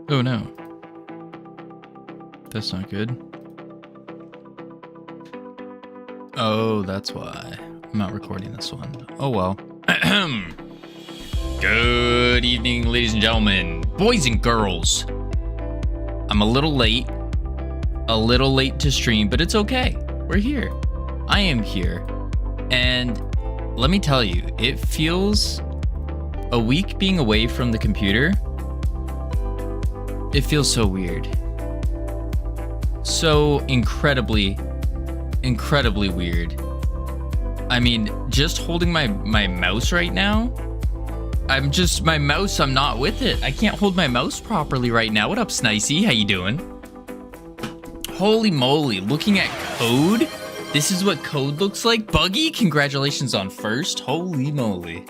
Oh no. That's not good. Oh, that's why. I'm not recording this one. Oh well. Good evening, ladies and gentlemen, boys and girls. I'm a little late to stream, but it's okay. We're here. I am here. And let me tell you, it feels a week being away from the computer. It feels so weird. So incredibly weird. I mean, just holding my mouse right now, I'm not with it. I can't hold my mouse properly right now. What up, Snicey? How you doing? Holy moly, looking at code? This is what code looks like? Buggy, congratulations on first. Holy moly.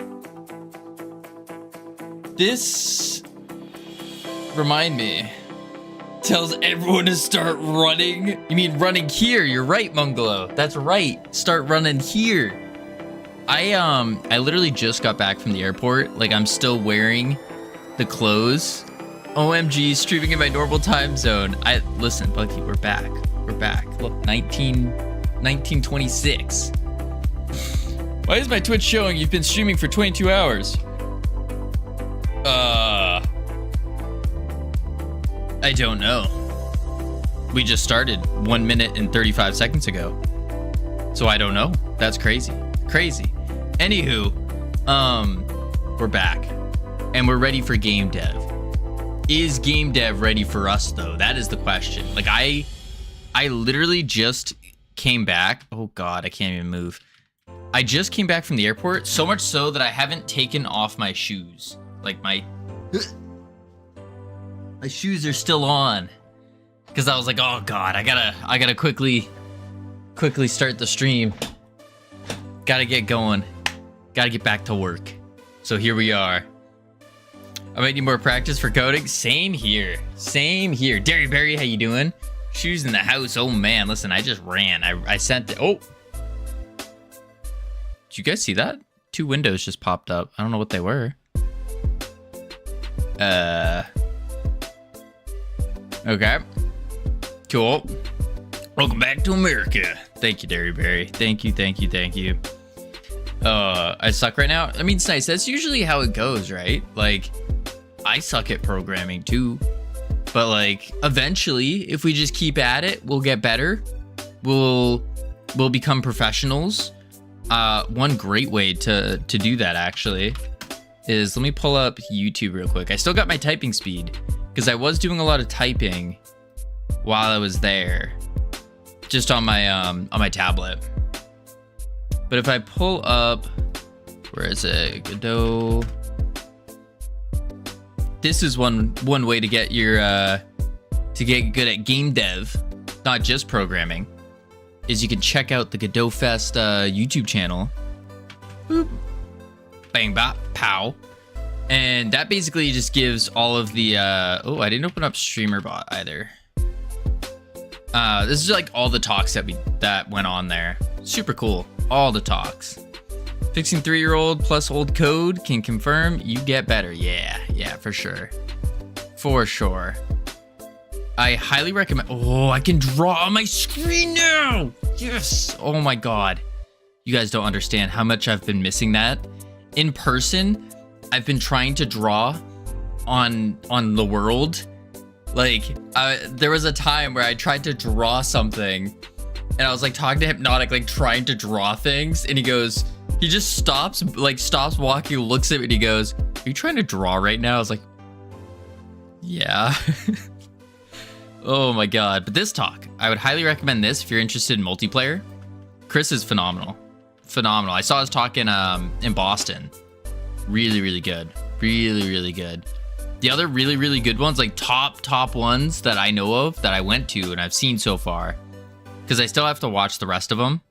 This, remind me, tells everyone to start running. You mean running here? You're right, Mungalo. That's right. Start running here. I literally just got back from the airport. Like, I'm still wearing the clothes. OMG, streaming in my normal time zone. Listen, Buggy, we're back. We're back. Look, 1926. Why is my Twitch showing you've been streaming for 22 hours? I don't know. We just started 1 minute and 35 seconds ago. So I don't know. That's crazy. Crazy. Anywho, we're back. And we're ready for game dev. Is game dev ready for us though? That is the question. Like I literally just came back. Oh God, I can't even move. I just came back from the airport, so much so that I haven't taken off my shoes. Like my shoes are still on. Cause I was like, oh God, I gotta quickly start the stream. Gotta get going. Gotta get back to work. So here we are. I might need more practice for coding. Same here. Same here. Derryberry, how you doing? Shoes in the house. Oh man, listen, I just ran. I sent it. Oh. Did you guys see that? 2 windows just popped up. I don't know what they were. Okay. Cool. Welcome back to America. Thank you, Derryberry. Thank you. I suck right now. I mean, it's nice. That's usually how it goes, right? Like, I suck at programming too. But like, eventually, if we just keep at it, we'll get better. We'll become professionals. One great way to do that actually is, let me pull up YouTube real quick. I still got my typing speed because I was doing a lot of typing while I was there, just on my tablet. But if I pull up, where is it? Godot. This is one way to get your to get good at game dev, not just programming, is you can check out the GodotFest YouTube channel. Boop. Bang bop pow. And that basically just gives all of the oh, I didn't open up StreamerBot either. This is like all the talks that went on there. Super cool. All the talks. Fixing 3-year-old plus old code can confirm you get better. Yeah, for sure. For sure. I highly recommend. Oh, I can draw on my screen now. Yes. Oh my God. You guys don't understand how much I've been missing that. In person, I've been trying to draw on the world. Like, there was a time where I tried to draw something and I was like talking to Hypnotic, like trying to draw things, and he just stops walking, looks at me, and he goes, "Are you trying to draw right now?" I was like, yeah. Oh my God. But this talk, I would highly recommend this if you're interested in multiplayer. Chris is phenomenal. I saw his talk in Boston. Really good. Really good. The other really good ones, like top ones that I know of, that I went to and I've seen so far, because I still have to watch the rest of them,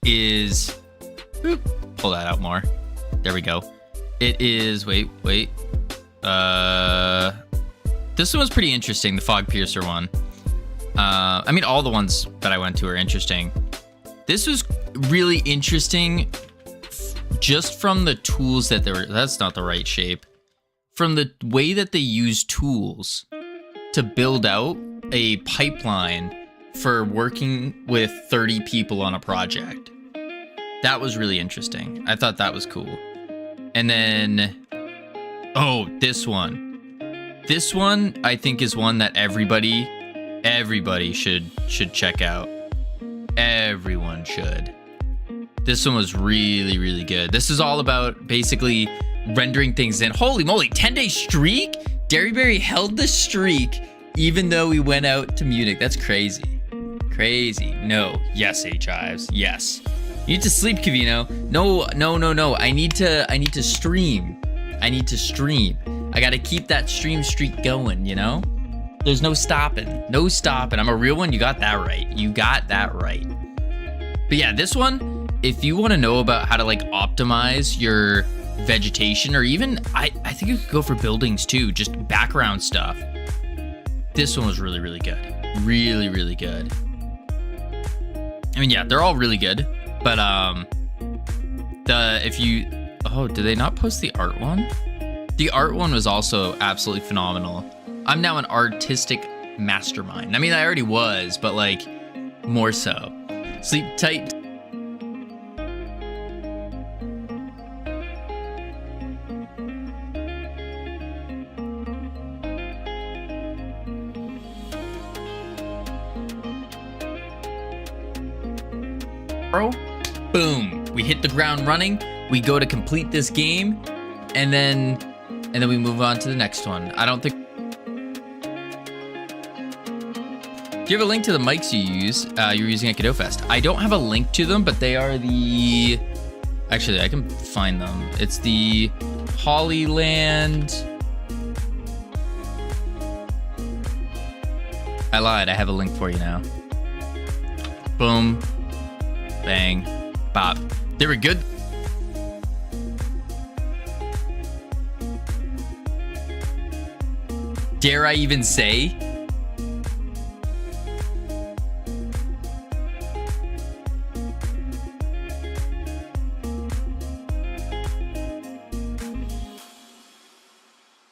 is, pull that out more. There we go. It is, wait. This one was pretty interesting, the Fog Piercer one. I mean, all the ones that I went to are interesting. This was really interesting just from the tools that there were. That's not the right shape. from the way that they use tools to build out a pipeline for working with 30 people on a project. That was really interesting. I thought that was cool. And then, oh, this one. This one, I think, is one that everybody should check out. Everyone should. This one was really, really good. This is all about basically rendering things in. Holy moly, 10-day streak? Derryberry held the streak even though we went out to Munich. That's crazy. Crazy. No. Yes, H-Ives. Yes. You need to sleep, Cavino. No. I need to stream. I need to stream. I gotta keep that stream streak going, you know? There's no stopping. No stopping. I'm a real one. You got that right. You got that right. But yeah, this one, if you want to know about how to like optimize your vegetation, or even, I think you could go for buildings too, just background stuff. This one was really, really good. Really, really good. I mean, yeah, they're all really good, but did they not post the art one? The art one was also absolutely phenomenal. I'm now an artistic mastermind. I mean, I already was, but like more so. Sleep tight. Boom. We hit the ground running. We go to complete this game, and then we move on to the next one. I don't think. Do you have a link to the mics you use? You're using at GodotFest. I don't have a link to them, but they are the. Actually, I can find them. It's the Hollyland. I lied. I have a link for you now. Boom. Bang. Bop. They were good. Dare I even say?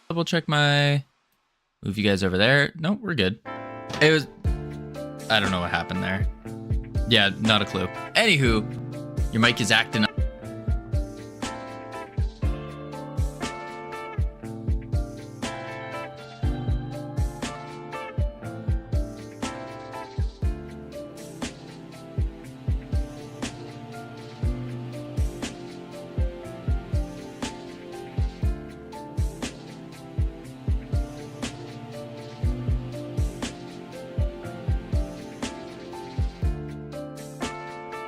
Double check my. Move you guys over there. Nope, we're good. It was. I don't know what happened there. Yeah, not a clue. Anywho, your mic is acting up.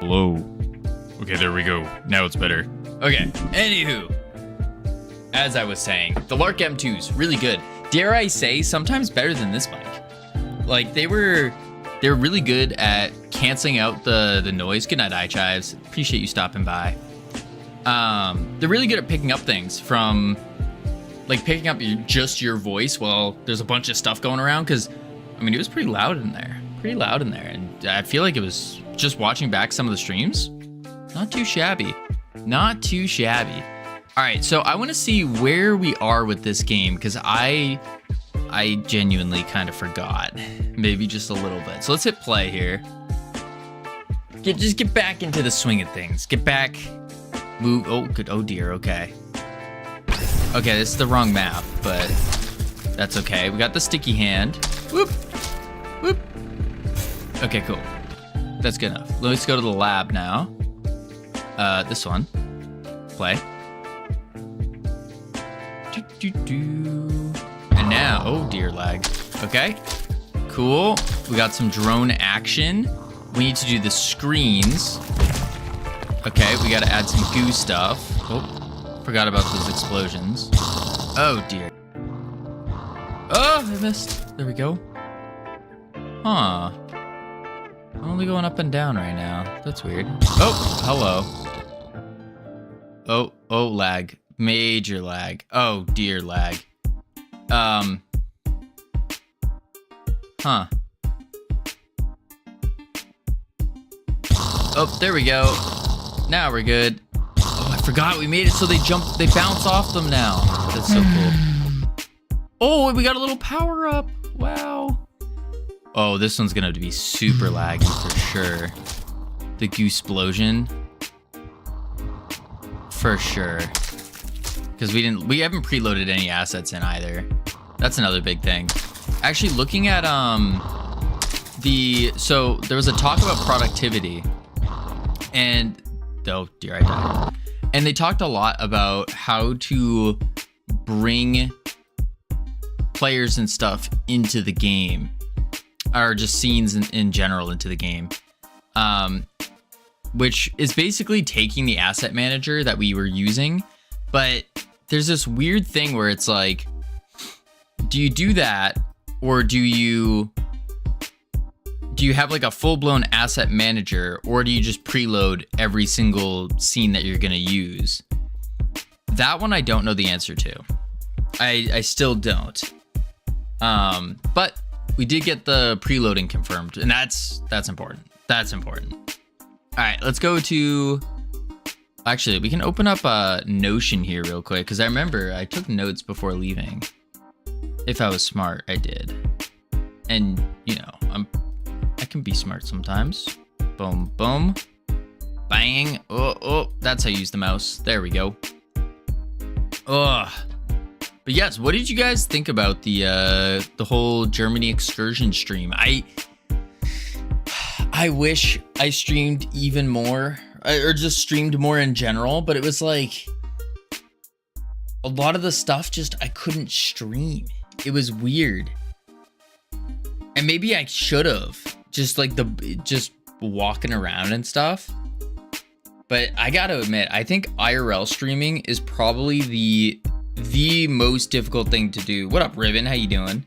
Hello. Okay, there we go. Now it's better. Okay, anywho. As I was saying, the Lark M2's really good. Dare I say, sometimes better than this mic. Like, they're really good at canceling out the noise. Good night, iChives. Appreciate you stopping by. They're really good at picking up things from, like, picking up just your voice while there's a bunch of stuff going around. Because, I mean, it was pretty loud in there. And I feel like it was, just watching back some of the streams, not too shabby. Not too shabby. All right, so I want to see where we are with this game, because I genuinely kind of forgot. Maybe just a little bit. So let's hit play here. Just get back into the swing of things. Get back. Move. Oh, good. Oh, dear. Okay. Okay, this is the wrong map, but that's okay. We got the sticky hand. Whoop. Whoop. Okay, cool. That's good enough. Let's go to the lab now. This one. Play. And now, oh dear, lag. Okay, cool. We got some drone action. We need to do the screens. Okay, we gotta add some goo stuff. Oh, forgot about those explosions. Oh dear. Oh, I missed. There we go. Huh. I'm only going up and down right now. That's weird. Oh, hello. Oh, lag. Major lag. Oh, dear lag. Huh. Oh, there we go. Now we're good. Oh, I forgot we made it so they bounce off them now. That's so cool. Oh, we got a little power up. Wow. Oh, this one's gonna be super laggy for sure. The Goose-plosion. For sure. Because we haven't preloaded any assets in either. That's another big thing. Actually, looking at so there was a talk about productivity, and oh dear, I died. And they talked a lot about how to bring players and stuff into the game, or just scenes in general into the game, which is basically taking the asset manager that we were using, but there's this weird thing where it's like, do you do that, or do you have like a full-blown asset manager, or do you just preload every single scene that you're gonna use? That one I don't know the answer to. I still don't. But we did get the preloading confirmed, and that's important. That's important. All right, let's go to... Actually, we can open up Notion here real quick, because I remember I took notes before leaving. If I was smart, I did. And, you know, I can be smart sometimes. Boom, boom. Bang. Oh, that's how you use the mouse. There we go. Ugh. But yes, what did you guys think about the whole Germany excursion stream? I wish I streamed even more, or just streamed more in general, but it was like a lot of the stuff just I couldn't stream. It was weird. And maybe I should have just like just walking around and stuff. But I gotta admit, I think IRL streaming is probably the most difficult thing to do. What up, Riven? How you doing?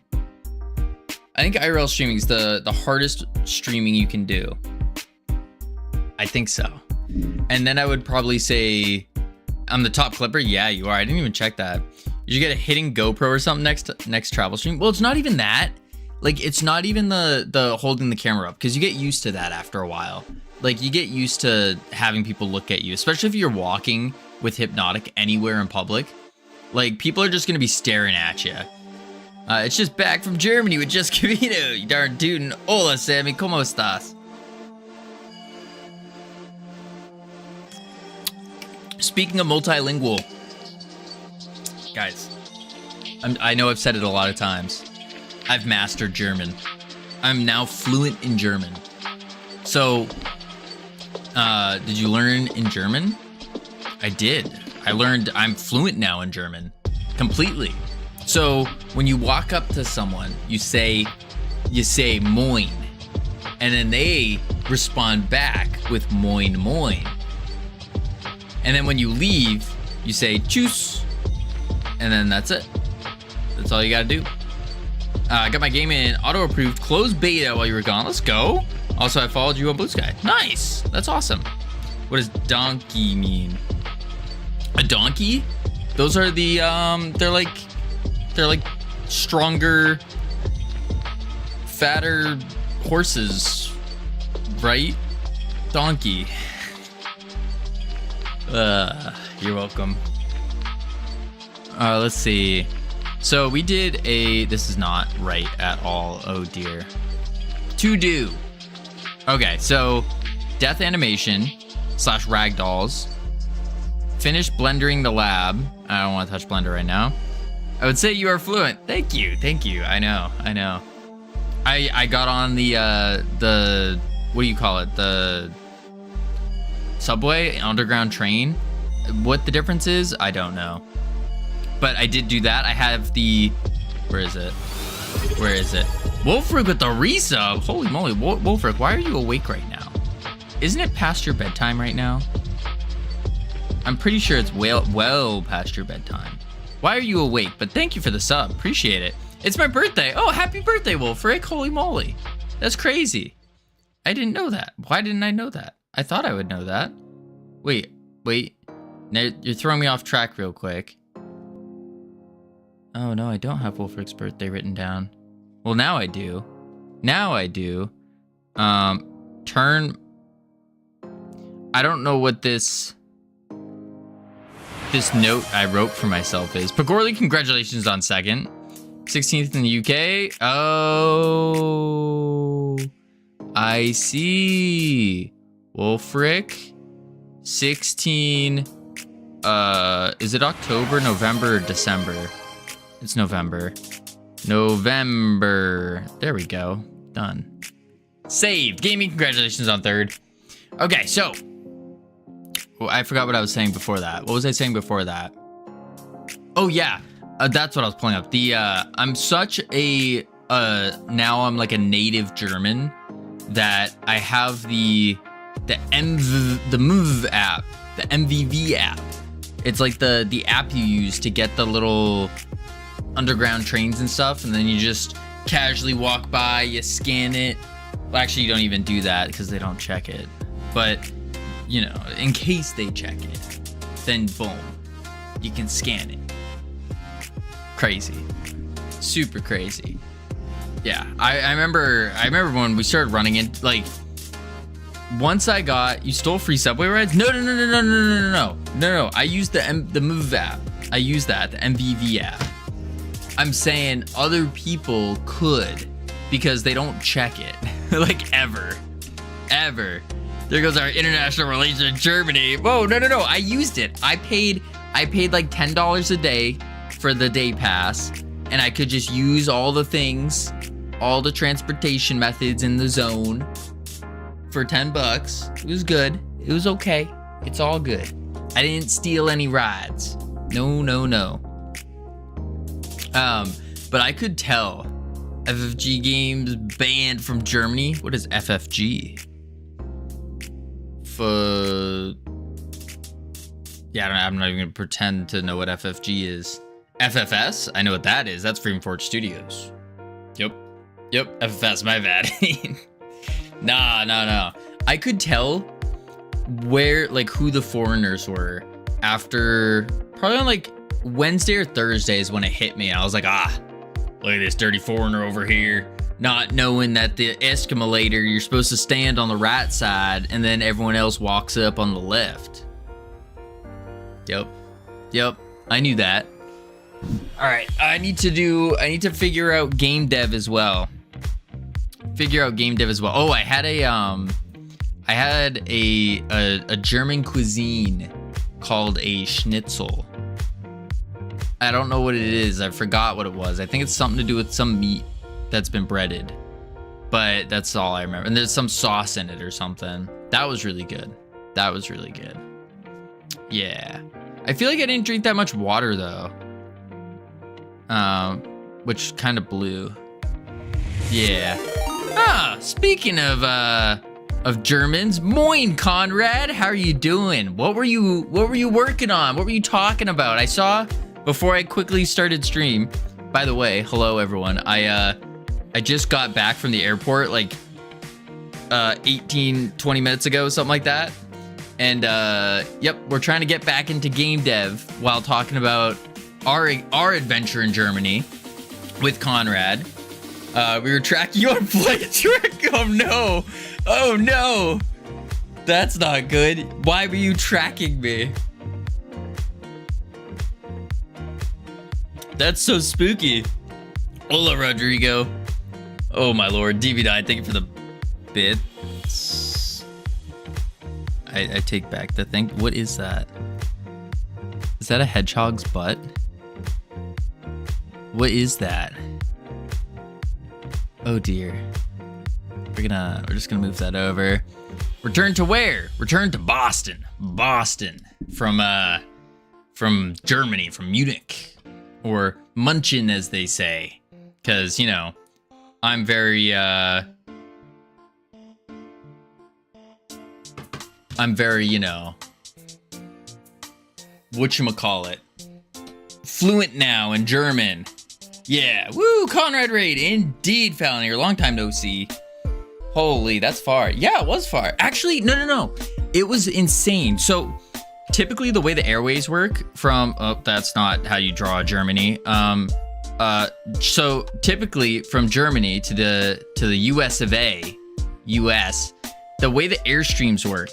I think IRL streaming is the hardest streaming you can do. I think so. And then I would probably say I'm the top clipper. Yeah, you are. I didn't even check that. Did you get a hitting GoPro or something next travel stream? Well, it's not even that. Like, it's not even the holding the camera up, because you get used to that after a while. Like, you get used to having people look at you, especially if you're walking with Hypnotic anywhere in public. Like, people are just going to be staring at you. It's just back from Germany with Just Camino, you darn dude. And hola, Sammy, ¿cómo estás? Speaking of multilingual, guys, I know I've said it a lot of times. I've mastered German. I'm now fluent in German. So, did you learn in German? I did. I'm fluent now in German. Completely. So, when you walk up to someone, you say moin. And then they respond back with moin moin. And then when you leave, you say tschüss. And then that's it. That's all you gotta do. I got my game in auto-approved closed beta while you were gone. Let's go. Also, I followed you on Blue Sky. Nice. That's awesome. What does donkey mean? A donkey? Those are the, they're like stronger, fatter horses, right? Donkey. You're welcome. Let's see. So we did this is not right at all. Oh dear. To do. Okay, so death animation / ragdolls. Finish blendering the lab. I don't want to touch Blender right now. I would say you are fluent. Thank you. I know. I got on the what do you call it? The subway, underground train. What the difference is, I don't know. But I did do that. I have the... Where is it? Wolfric with the resub. Holy moly, Wolfric, why are you awake right now? Isn't it past your bedtime right now? I'm pretty sure it's well past your bedtime. Why are you awake? But thank you for the sub. Appreciate it. It's my birthday. Oh, happy birthday, Wolfric. Holy moly. That's crazy. I didn't know that. Why didn't I know that? I thought I would know that. Wait. Now you're throwing me off track real quick. Oh, no, I don't have Wolfric's birthday written down. Well, now I do. Turn... I don't know what this note I wrote for myself is. Pagorli, congratulations on second. 16th in the UK. Oh, I see. Wolfric. 16. Is it October, November, or December? It's November. November. There we go. Done. Saved. Gaming, congratulations on 3rd. Okay, so. Well, I forgot what I was saying before that. What was I saying before that? Oh, yeah. That's what I was pulling up. I'm such a, now I'm like a native German that I have the MV app, the MVV app. It's like the app you use to get the little underground trains and stuff, and then you just casually walk by, you scan it. Well, actually, you don't even do that because they don't check it. But, you know, in case they check it, then boom, you can scan it. Crazy. Super crazy. Yeah, I remember when we started running it, like, once I got, you stole free subway rides? No. I used the Move app. I used that, the MVV app. I'm saying other people could because they don't check it. Like, ever. There goes our international relations in Germany. Whoa, no. I used it. I paid like $10 a day for the day pass, and I could just use all the things, all the transportation methods in the zone for $10. It was good. It was okay. It's all good. I didn't steal any rides. No. But I could tell FFG games banned from Germany. What is FFG? Yeah, I'm not even gonna pretend to know what FFG is. FFS? I know what that is. That's Freedom Forge Studios. Yep. FFS, my bad. No. I could tell where, like, who the foreigners were after probably on like Wednesday or Thursday is when it hit me. I was like, look at this dirty foreigner over here. Not knowing that the escalator, you're supposed to stand on the right side and then everyone else walks up on the left. Yep. I knew that. All right, I need to figure out game dev as well. Oh, I had a German cuisine called a schnitzel. I don't know what it is. I forgot what it was. I think it's something to do with some meat that's been breaded, but that's all I remember. And there's some sauce in it or something. That was really good. Yeah. I feel like I didn't drink that much water though. Which kind of blew. Yeah. Speaking of Germans, moin Conrad, how are you doing? What were you working on? What were you talking about? I saw before I quickly started stream. By the way, hello everyone. I just got back from the airport like 18-20 minutes ago, something like that. And yep, we're trying to get back into game dev while talking about our adventure in Germany with Conrad. We were tracking you on flight trick. Oh no, that's not good. Why were you tracking me? That's so spooky. Hola, Rodrigo. Oh my lord, DV9, thank you for the bits. I take back the thing. What is that? Is that a hedgehog's butt? What is that? Oh dear. We're just gonna move that over. Return to where? Return to Boston. Boston. From Germany, from Munich. Or Munchen, as they say. Cause, you know, I'm very, you know, whatchamacallit, fluent now in German. Yeah, woo, Conrad Raid, indeed, Fallon here, long time no see. Holy, that's far. Yeah, it was far. Actually, no. It was insane. So, typically the way the airways work from, oh, that's not how you draw Germany. So typically from Germany to the US of A, US, the way the airstreams work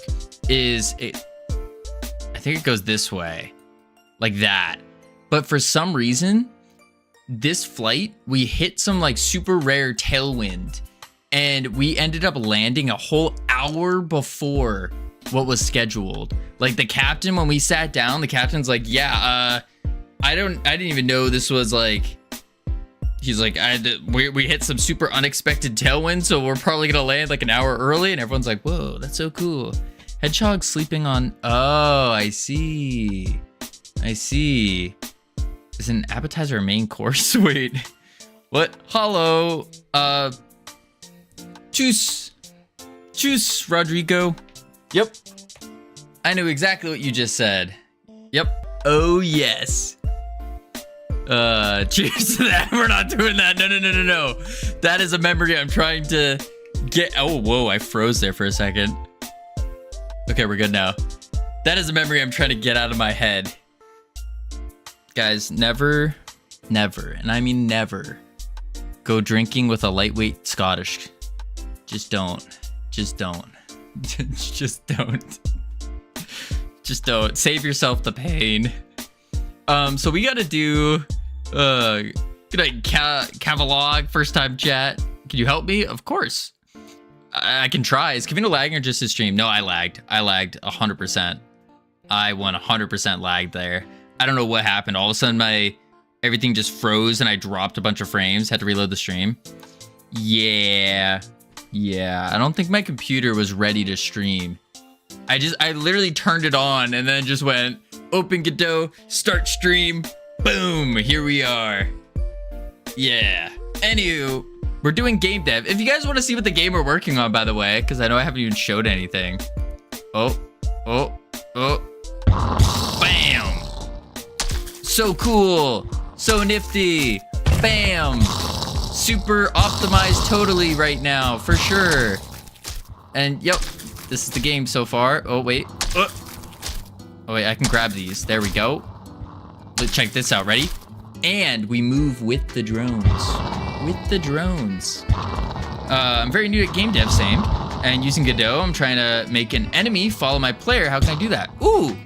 is I think it goes this way, like that. But for some reason, this flight, we hit some like super rare tailwind, and we ended up landing a whole hour before what was scheduled. Like the captain, when we sat down, the captain's like, yeah, I didn't even know this was like, he's like, we hit some super unexpected tailwind, so we're probably gonna land like an hour early. And everyone's like, whoa, that's so cool. Hedgehog sleeping on, oh, I see. Is an appetizer a main course? Wait, what? Hello, Choose, Rodrigo. Yep, I knew exactly what you just said. Yep. Oh yes. Cheers to that. We're not doing that. No. That is a memory I'm trying to get. Oh, whoa, I froze there for a second. Okay, we're good now. That is a memory I'm trying to get out of my head. Guys, never, and I mean never, go drinking with a lightweight Scottish. Just don't. Just don't. Save yourself the pain. So we gotta do, good night, Cavalog, first time chat. Can you help me? Of course. I can try. Is Kavino lagging or just his stream? No, I lagged 100%. I 100% lagged there. I don't know what happened. All of a sudden everything just froze and I dropped a bunch of frames. Had to reload the stream. Yeah. I don't think my computer was ready to stream. I literally turned it on and then just went, open Godot, start stream, boom, here we are. Yeah. Anywho, we're doing game dev. If you guys want to see what the game we're working on, by the way, because I know I haven't even showed anything. Oh. Bam. So cool. So nifty. Bam. Super optimized totally right now, for sure. And yep, this is the game so far. Oh, wait. Oh, wait, I can grab these. There we go. Let's check this out. Ready? And we move with the drones. I'm very new at game dev, same. And using Godot, I'm trying to make an enemy follow my player. How can I do that? Ooh.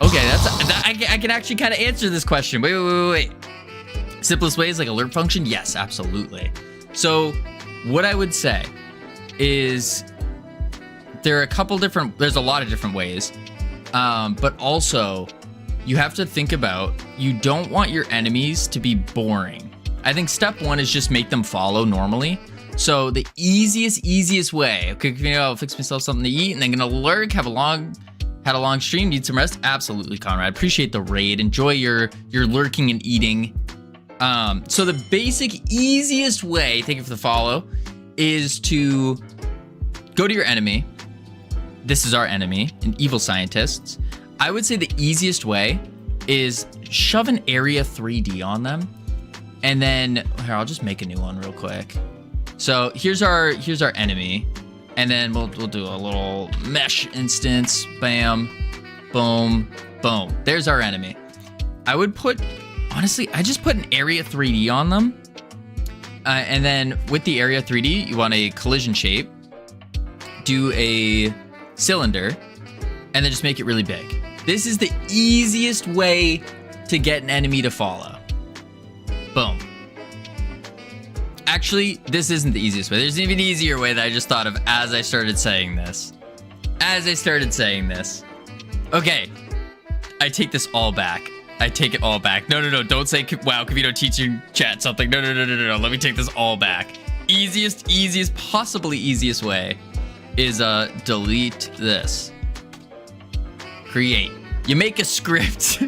Okay, I can actually kind of answer this question. Wait. Simplest way is like alert function? Yes, absolutely. So what I would say is there's a lot of different ways. But also you have to think about, you don't want your enemies to be boring. I think step one is just make them follow normally. So the easiest way, okay, I'll fix myself something to eat and then gonna lurk, had a long stream, need some rest. Absolutely, Conrad. Appreciate the raid. Enjoy your lurking and eating. So the basic easiest way, thank you for the follow, is to go to your enemy. This is our enemy, an evil scientists. I would say the easiest way is shove an area 3D on them. And then here, I'll just make a new one real quick. So here's our enemy. And then we'll do a little mesh instance. Bam, boom, boom. There's our enemy. I just put an area 3D on them. And then with the area 3D, you want a collision shape. Do a cylinder. And then just make it really big. This is the easiest way to get an enemy to follow. Boom. Actually, this isn't the easiest way. There's an even easier way that I just thought of as I started saying this. Okay. I take this all back. No. Don't say, wow, Kavito teaching chat something. No. Let me take this all back. Possibly easiest way is delete this. Create. You make a script.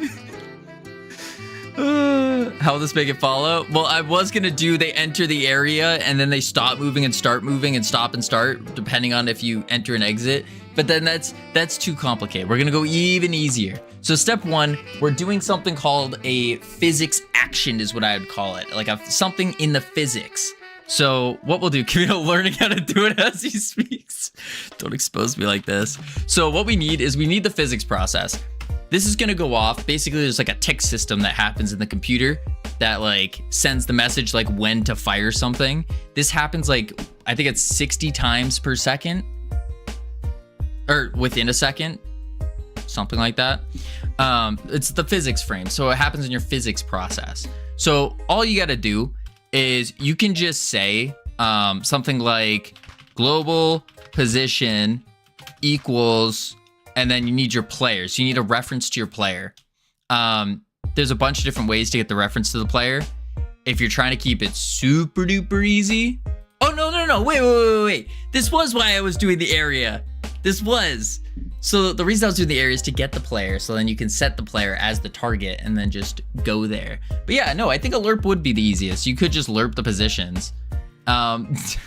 How will this make it follow? Well, I was gonna do they enter the area and then they stop moving and start moving and stop and start, depending on if you enter and exit. But then that's too complicated. We're gonna go even easier. So step one, we're doing something called a physics action is what I would call it. Like something in the physics. So what we'll do, Camille learning how to do it as he speaks. Don't expose me like this. So what we need is the physics process. This is gonna go off. Basically, there's like a tick system that happens in the computer that like sends the message like when to fire something. This happens like, I think it's 60 times per second or within a second, something like that. It's the physics frame. So it happens in your physics process. So all you got to do is you can just say something like global position equals, and then you need your player. So you need a reference to your player. There's a bunch of different ways to get the reference to the player. If you're trying to keep it super duper easy. Oh, no. Wait. This was why I was doing the area. So the reason I was doing the area is to get the player. So then you can set the player as the target and then just go there. But yeah, no, I think a lerp would be the easiest. You could just lerp the positions. Guys,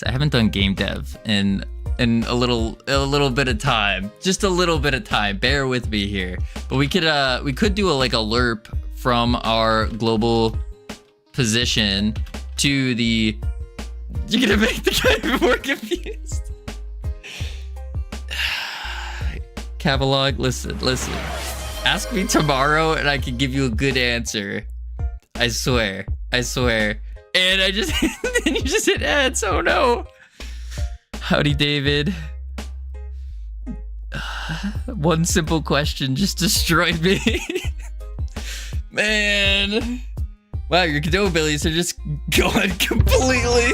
I haven't done game dev in a little bit of time. Just a little bit of time. Bear with me here. But we could do a lerp from our global position to the. You're gonna make the guy more confused. Cavalog, listen. Ask me tomorrow and I can give you a good answer. I swear. And I just then you just hit ads. Oh no. Howdy, David. One simple question just destroyed me. Man. Wow, your Godot abilities are just going completely.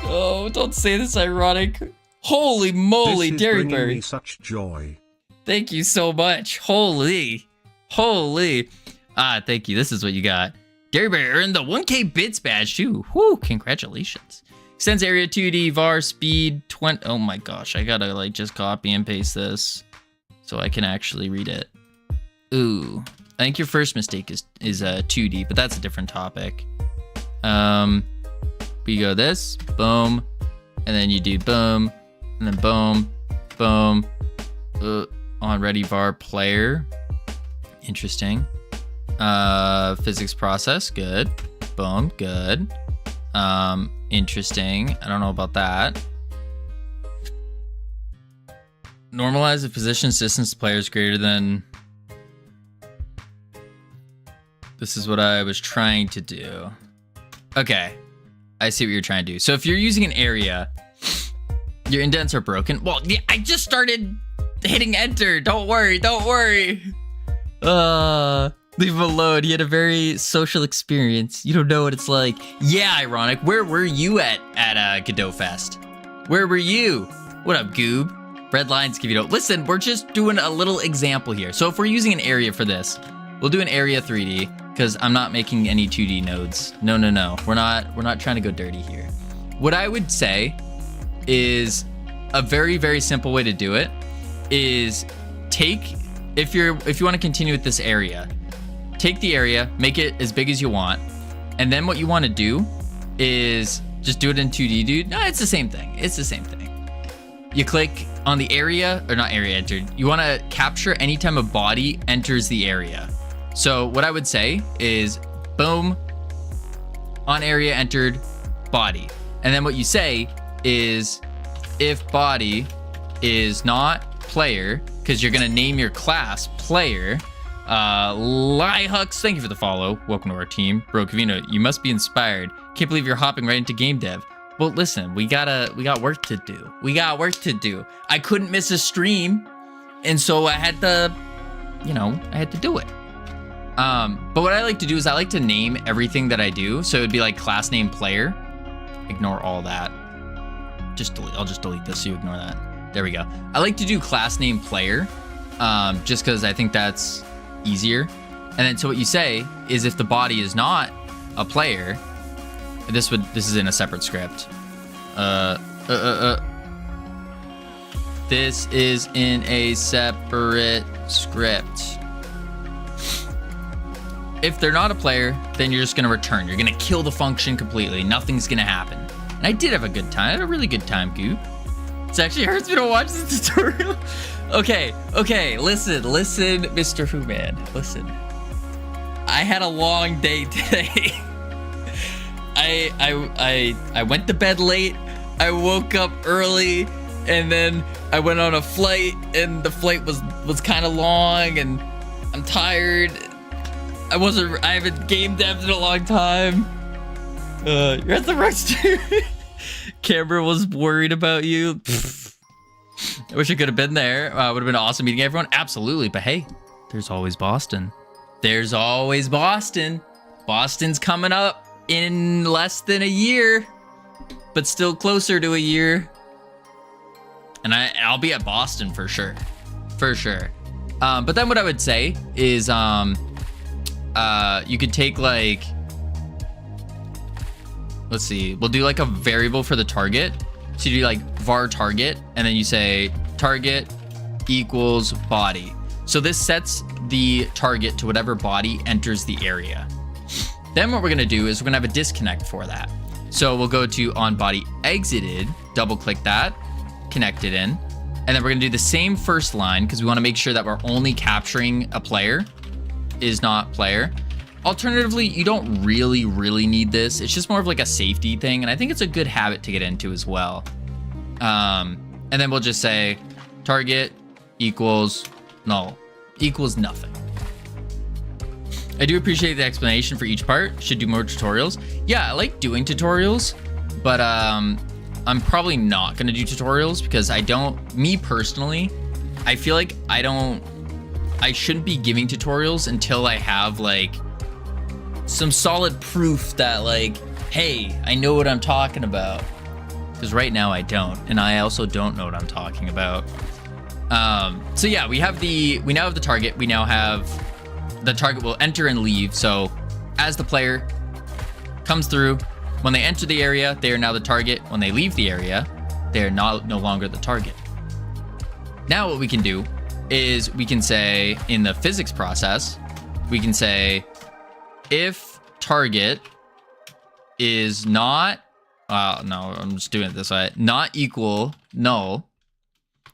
Oh, don't say this ironic. Holy moly, Dairy Bird. Me such joy. Thank you so much. Holy. Thank you. This is what you got. Dairy Bear earned the 1K bits badge too. Whoo, congratulations. Extends area 2D, var, speed, 20. Oh my gosh, I gotta just copy and paste this so I can actually read it. Ooh, I think your first mistake is 2D, but that's a different topic. We go this, boom, and then you do boom, and then boom, boom, on ready var player. Interesting. Physics process, good. Boom, good. Interesting. I don't know about that. Normalize the position distance to players greater than. This is what I was trying to do. Okay. I see what you're trying to do. So if you're using an area, your indents are broken. Well, yeah, I just started hitting enter. Don't worry. Leave him alone. He had a very social experience. You don't know what it's like. Yeah, ironic. Where were you at GodotFest? Where were you? What up, Goob? Red lines give you no. Listen, we're just doing a little example here. So if we're using an area for this, we'll do an area 3D because I'm not making any 2D nodes. No. We're not trying to go dirty here. What I would say is a very, very simple way to do it is if you want to continue with this area, take the area, make it as big as you want, and then what you want to do is just do it in 2D, dude. No, it's the same thing. You click on the area, or not area entered. You want to capture anytime a body enters the area. So what I would say is, boom, on area entered, body. And then what you say is, if body is not player, because you're going to name your class player. Lyhux, thank you for the follow. Welcome to our team. Bro, Kavino, you must be inspired. Can't believe you're hopping right into game dev. Well, listen, we got work to do. I couldn't miss a stream, and so I had to do it. But what I like to do is I like to name everything that I do. So it'd be like class name player. Ignore all that. I'll just delete this so you ignore that. There we go. I like to do class name player, just because I think that's easier. And then so what you say is if the body is not a player, this is in a separate script. This is in a separate script. If they're not a player, then you're just gonna return. You're gonna kill the function completely. Nothing's gonna happen. And I did have a good time. I had a really good time, Goop. It actually hurts me to watch the tutorial. Okay, listen, Mr. Who Man, listen. I had a long day today. I went to bed late, I woke up early, and then I went on a flight, and the flight was kind of long, and I'm tired. I haven't game dev'd in a long time. You're at the right too. Camera was worried about you. I wish I could have been there. Would have been awesome meeting everyone. Absolutely, but hey, there's always Boston. There's always Boston. Boston's coming up in less than a year, but still closer to a year. And I'll be at Boston for sure. For sure. But then what I would say is you could take like, let's see, we'll do like a variable for the target. So you do like var target, and then you say target equals body. So this sets the target to whatever body enters the area. Then what we're gonna do is we're gonna have a disconnect for that. So we'll go to on body exited, double click that, connect it in, and then we're gonna do the same first line because we wanna make sure that we're only capturing a player, is not player. Alternatively, you don't really need this. It's just more of like a safety thing, and I think it's a good habit to get into as well. And then we'll just say target equals null, equals nothing. I do appreciate the explanation for each part. Should do more tutorials. Yeah, I like doing tutorials, but I'm probably not gonna do tutorials because me personally, I feel like I shouldn't be giving tutorials until I have like some solid proof that like, hey, I know what I'm talking about. Because right now I don't, and I also don't know what I'm talking about. So yeah, we now have the target. We now have the target will enter and leave. So as the player comes through, when they enter the area, they are now the target. When they leave the area, they are no longer the target. Now what we can do is we can say in the physics process, we can say if target is not, no, I'm just doing it this way, not equal null.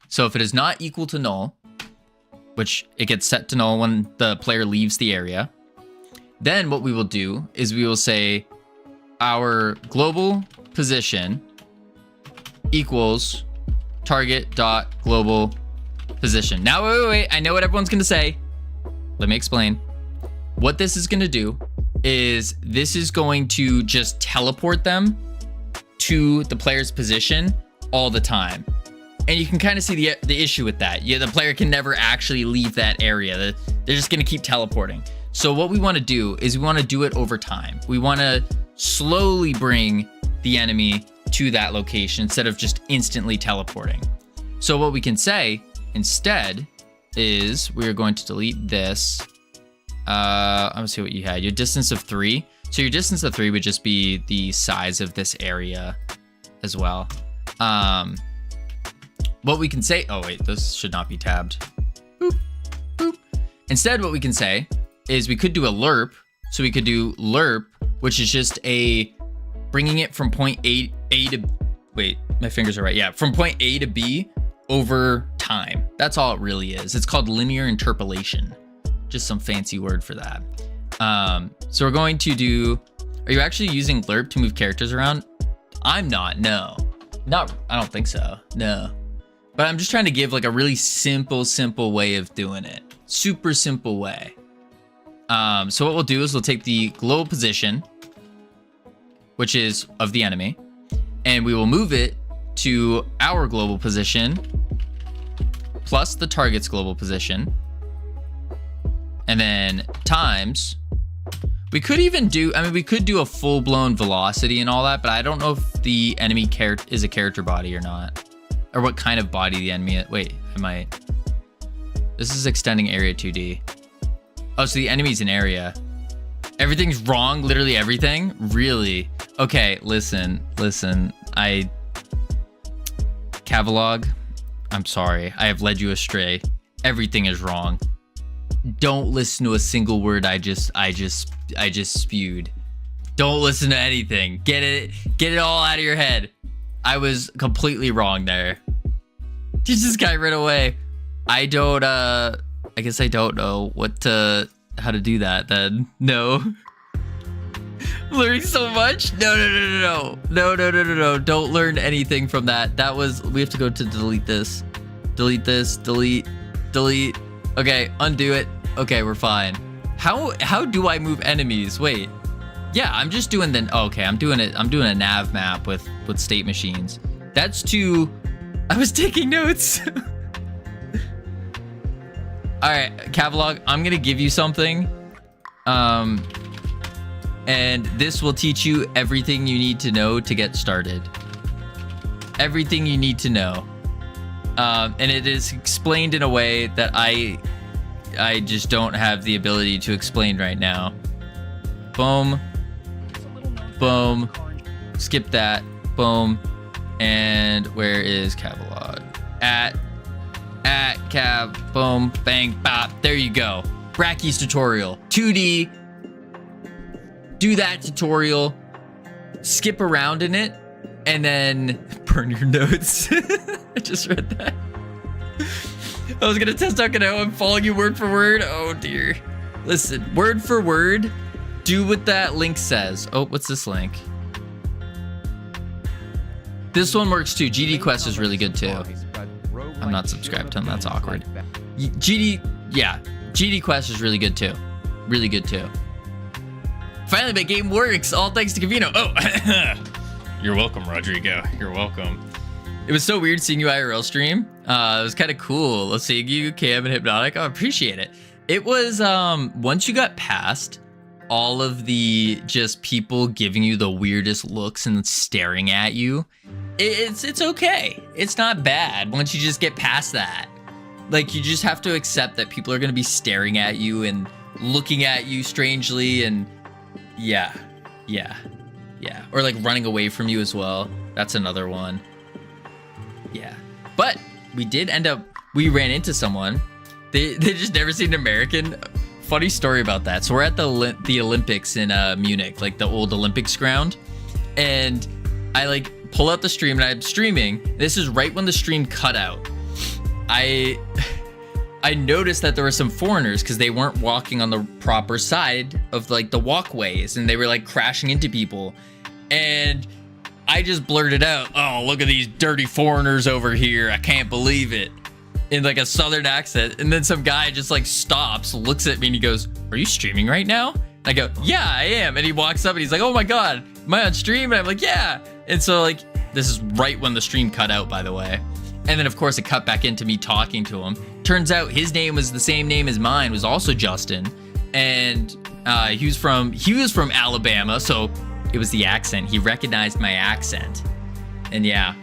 So if it is not equal to null, which it gets set to null when the player leaves the area, then what we will do is we will say our global position equals target dot global position. Now, wait, I know what everyone's gonna say. Let me explain. What this is gonna do is this is going to just teleport them to the player's position all the time. And you can kind of see the issue with that. Yeah, the player can never actually leave that area. They're just gonna keep teleporting. So what we wanna do is we wanna do it over time. We wanna slowly bring the enemy to that location instead of just instantly teleporting. So what we can say instead is we are going to delete this. I'm gonna see what you had. Your distance of 3. So your distance of 3 would just be the size of this area as well. What we can say, oh wait, this should not be tabbed. Boop, boop. Instead, what we can say is we could do a lerp. So we could do lerp, which is just bringing it from point A to, wait, my fingers are right. Yeah, from point A to B over time. That's all it really is. It's called linear interpolation. Just some fancy word for that. So we're going to do, are you actually using lerp to move characters around? I'm not, no. I don't think so, no. But I'm just trying to give like a really simple way of doing it. Super simple way. So what we'll do is we'll take the global position, which is of the enemy, and we will move it to our global position plus the target's global position, and then times, we could even do, we could do a full-blown velocity and all that, but I don't know if the enemy is a character body or not, or what kind of body the enemy is. Wait, I might. This is extending area 2D. Oh, so the enemy's an area. Everything's wrong, literally everything? Really? Okay, listen. Cavalog, I'm sorry. I have led you astray. Everything is wrong. Don't listen to a single word I just spewed. Don't listen to anything. Get it all out of your head. I was completely wrong there. This guy ran away. I guess I don't know how to do that then. No. I'm learning so much. No. Don't learn anything from that. We have to go to delete this. Delete this, delete. Okay, undo it. Okay, we're fine. How do I move enemies? Wait. Yeah, I'm just doing okay, I'm doing a nav map with state machines. I was taking notes. All right, Cavalog, I'm gonna give you something. And this will teach you everything you need to know to get started. Everything you need to know. And it is explained in a way that I just don't have the ability to explain right now. Boom. Boom. Skip that. Boom. And where is Cavalog? At Cav. Boom. Bang. Bop. There you go. Brachy's tutorial. 2D. Do that tutorial. Skip around in it. And then burn your notes. I just read that. I was gonna test out how I'm following you word for word. Oh dear. Listen, word for word, do what that link says. Oh, what's this link? This one works too. GD Quest is really good too. I'm not subscribed to him, that's awkward. GD Quest is really good too. Really good too. Finally, my game works. All thanks to Cavino. Oh, you're welcome, Rodrigo. You're welcome. It was so weird seeing you IRL stream. It was kind of cool seeing you, Cam, and Hypnotic. I appreciate it. It was, once you got past all of the just people giving you the weirdest looks and staring at you, it's okay. It's not bad once you just get past that. Like, you just have to accept that people are going to be staring at you and looking at you strangely, and yeah. Or like running away from you as well. That's another one. Yeah. But we did end up, we ran into someone. They just never seen an American. Funny story about that. So we're at the Olympics in Munich, like the old Olympics ground. And I like pull out the stream and I'm streaming. This is right when the stream cut out. I noticed that there were some foreigners because they weren't walking on the proper side of like the walkways, and they were like crashing into people. And I just blurted out, "Oh, look at these dirty foreigners over here. I can't believe it." In like a southern accent. And then some guy just like stops, looks at me, and he goes, "Are you streaming right now?" I go, "Yeah, I am." And he walks up and he's like, "Oh my God, am I on stream?" And I'm like, "Yeah." And so like, this is right when the stream cut out, by the way. And then of course it cut back into me talking to him. Turns out his name was the same name as mine, was also Justin. And he was from Alabama, so it was the accent. He recognized my accent. And yeah,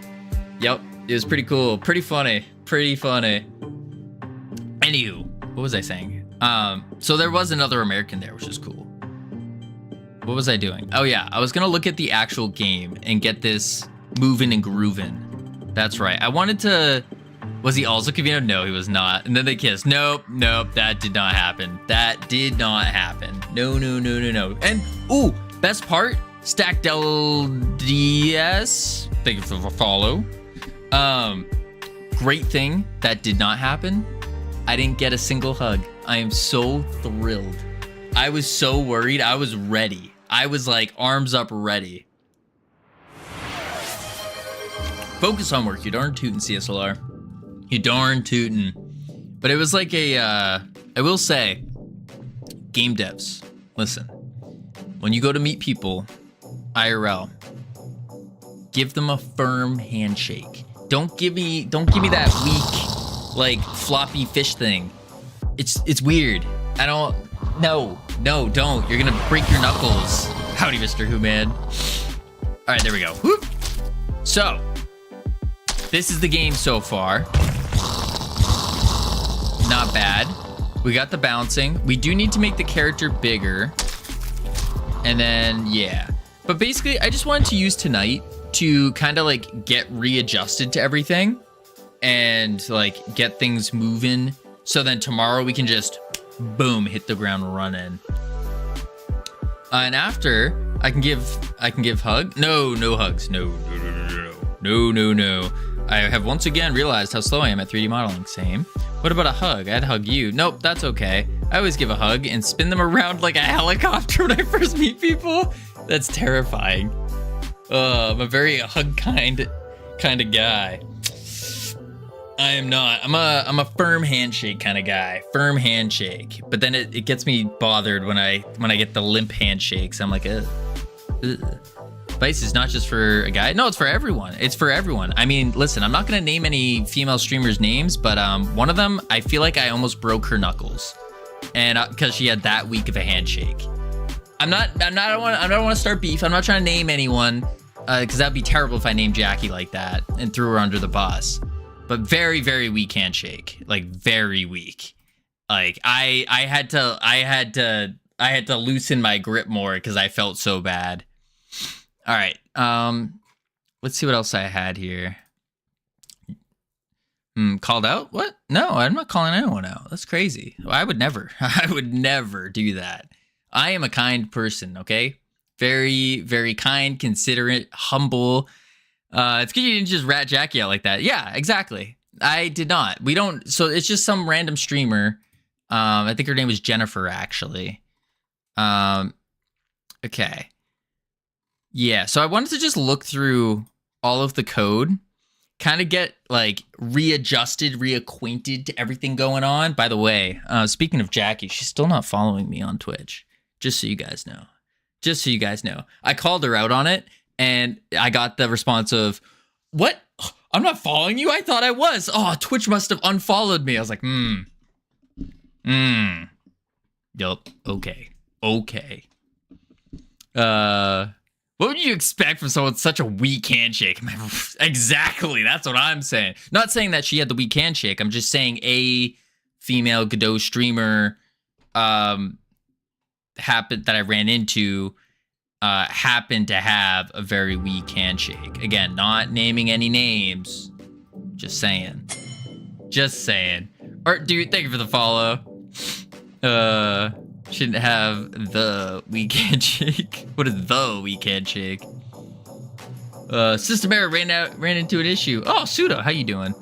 yep, it was pretty cool, pretty funny. Anywho, what was I saying? So there was another American there, which is cool. What was I doing? Oh yeah, I was gonna look at the actual game and get this moving and grooving. That's right. I wanted to. Was he also Cavino? No, he was not. And then they kissed. Nope, that did not happen. That did not happen. No. And ooh, best part, Stack Del DS. Thank you for the follow. Great thing that did not happen. I didn't get a single hug. I am so thrilled. I was so worried. I was ready. I was like arms up ready. Focus on work, you darn tootin' CSLR. You darn tootin'. But it was like I will say, game devs, listen. When you go to meet people, IRL, give them a firm handshake. Don't give me that weak, like floppy fish thing. It's weird. No, don't. You're gonna break your knuckles. Howdy, Mr. Who Man. All right, there we go. Whoop. So, this is the game so far. Not bad. We got the bouncing. We do need to make the character bigger. And then, yeah. But basically, I just wanted to use tonight to kind of like get readjusted to everything and like get things moving. So then tomorrow we can just, boom, hit the ground running. And after, I can give hug. No hugs. No. I have once again realized how slow I am at 3D modeling. Same. What about a hug? I'd hug you. Nope, that's okay. I always give a hug and spin them around like a helicopter when I first meet people. That's terrifying. I'm a very hug kind of guy. I am not. I'm a firm handshake kind of guy. Firm handshake. But then it gets me bothered when I get the limp handshakes. I'm like, ugh. Vice is not just for a guy. No, it's for everyone. It's for everyone. I mean, listen, I'm not going to name any female streamers' names, but one of them, I feel like I almost broke her knuckles. and because she had that weak of a handshake. I don't want to start beef. I'm not trying to name anyone, because that'd be terrible if I named Jackie like that and threw her under the bus. But very, very weak handshake, like very weak. Like I had to loosen my grip more because I felt so bad. All right, let's see what else I had here. Called out? What? No, I'm not calling anyone out. That's crazy. I would never do that. I am a kind person, okay? Very, very kind, considerate, humble. It's good you didn't just rat Jackie out like that. Yeah, exactly. I did not. We don't. So it's just some random streamer. I think her name was Jennifer, actually. Okay. Yeah, so I wanted to just look through all of the code, kind of get like readjusted, reacquainted to everything going on. By the way, speaking of Jackie, she's still not following me on Twitch. Just so you guys know. Just so you guys know. I called her out on it, and I got the response of, what? I'm not following you? I thought I was. Oh, Twitch must have unfollowed me. I was like, Yup. Okay. What would you expect from someone with such a weak handshake? Exactly. That's what I'm saying. Not saying that she had the weak handshake. I'm just saying a female Godot streamer happened that I ran into happened to have a very weak handshake. Again, not naming any names. Just saying. Or dude, thank you for the follow. Shouldn't have the weak handshake. What is the weak handshake? System error ran into an issue. Oh, Suda, how you doing?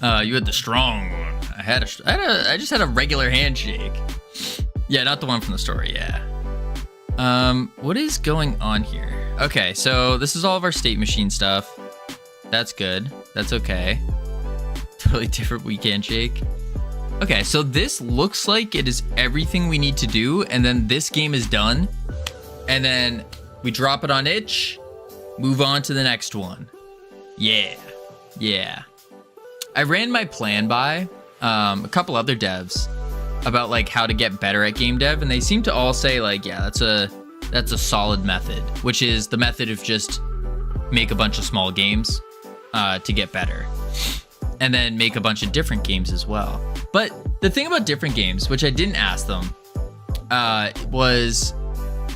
You had the strong one. I just had a regular handshake. Yeah, not the one from the story. Yeah. What is going on here? Okay, so this is all of our state machine stuff. That's good. That's okay. Totally different weak handshake. Okay, so this looks like it is everything we need to do, and then this game is done. And then we drop it on itch, move on to the next one. Yeah. I ran my plan by a couple other devs about like how to get better at game dev, and they seem to all say like, yeah, that's a solid method, which is the method of just make a bunch of small games to get better. And then make a bunch of different games as well. But the thing about different games, which I didn't ask them, was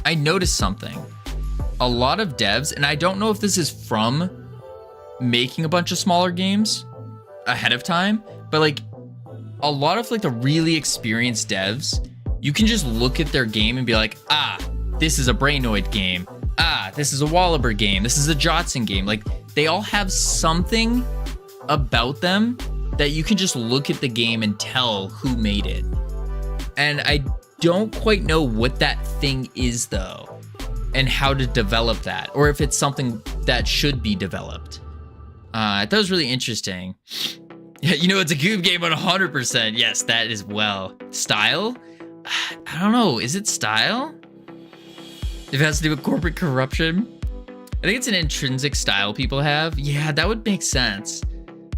I noticed something. A lot of devs, and I don't know if this is from making a bunch of smaller games ahead of time, but like a lot of like the really experienced devs, you can just look at their game and be like, this is a Brainoid game. This is a Wallaber game. This is a Jotson game. Like they all have something about them that you can just look at the game and tell who made it. And I don't quite know what that thing is though, and how to develop that, or if it's something that should be developed. I thought it was really interesting. You know, it's a Goob game 100%. Yes, that is well. Style? I don't know. Is it style? If it has to do with corporate corruption? I think it's an intrinsic style people have. Yeah, that would make sense.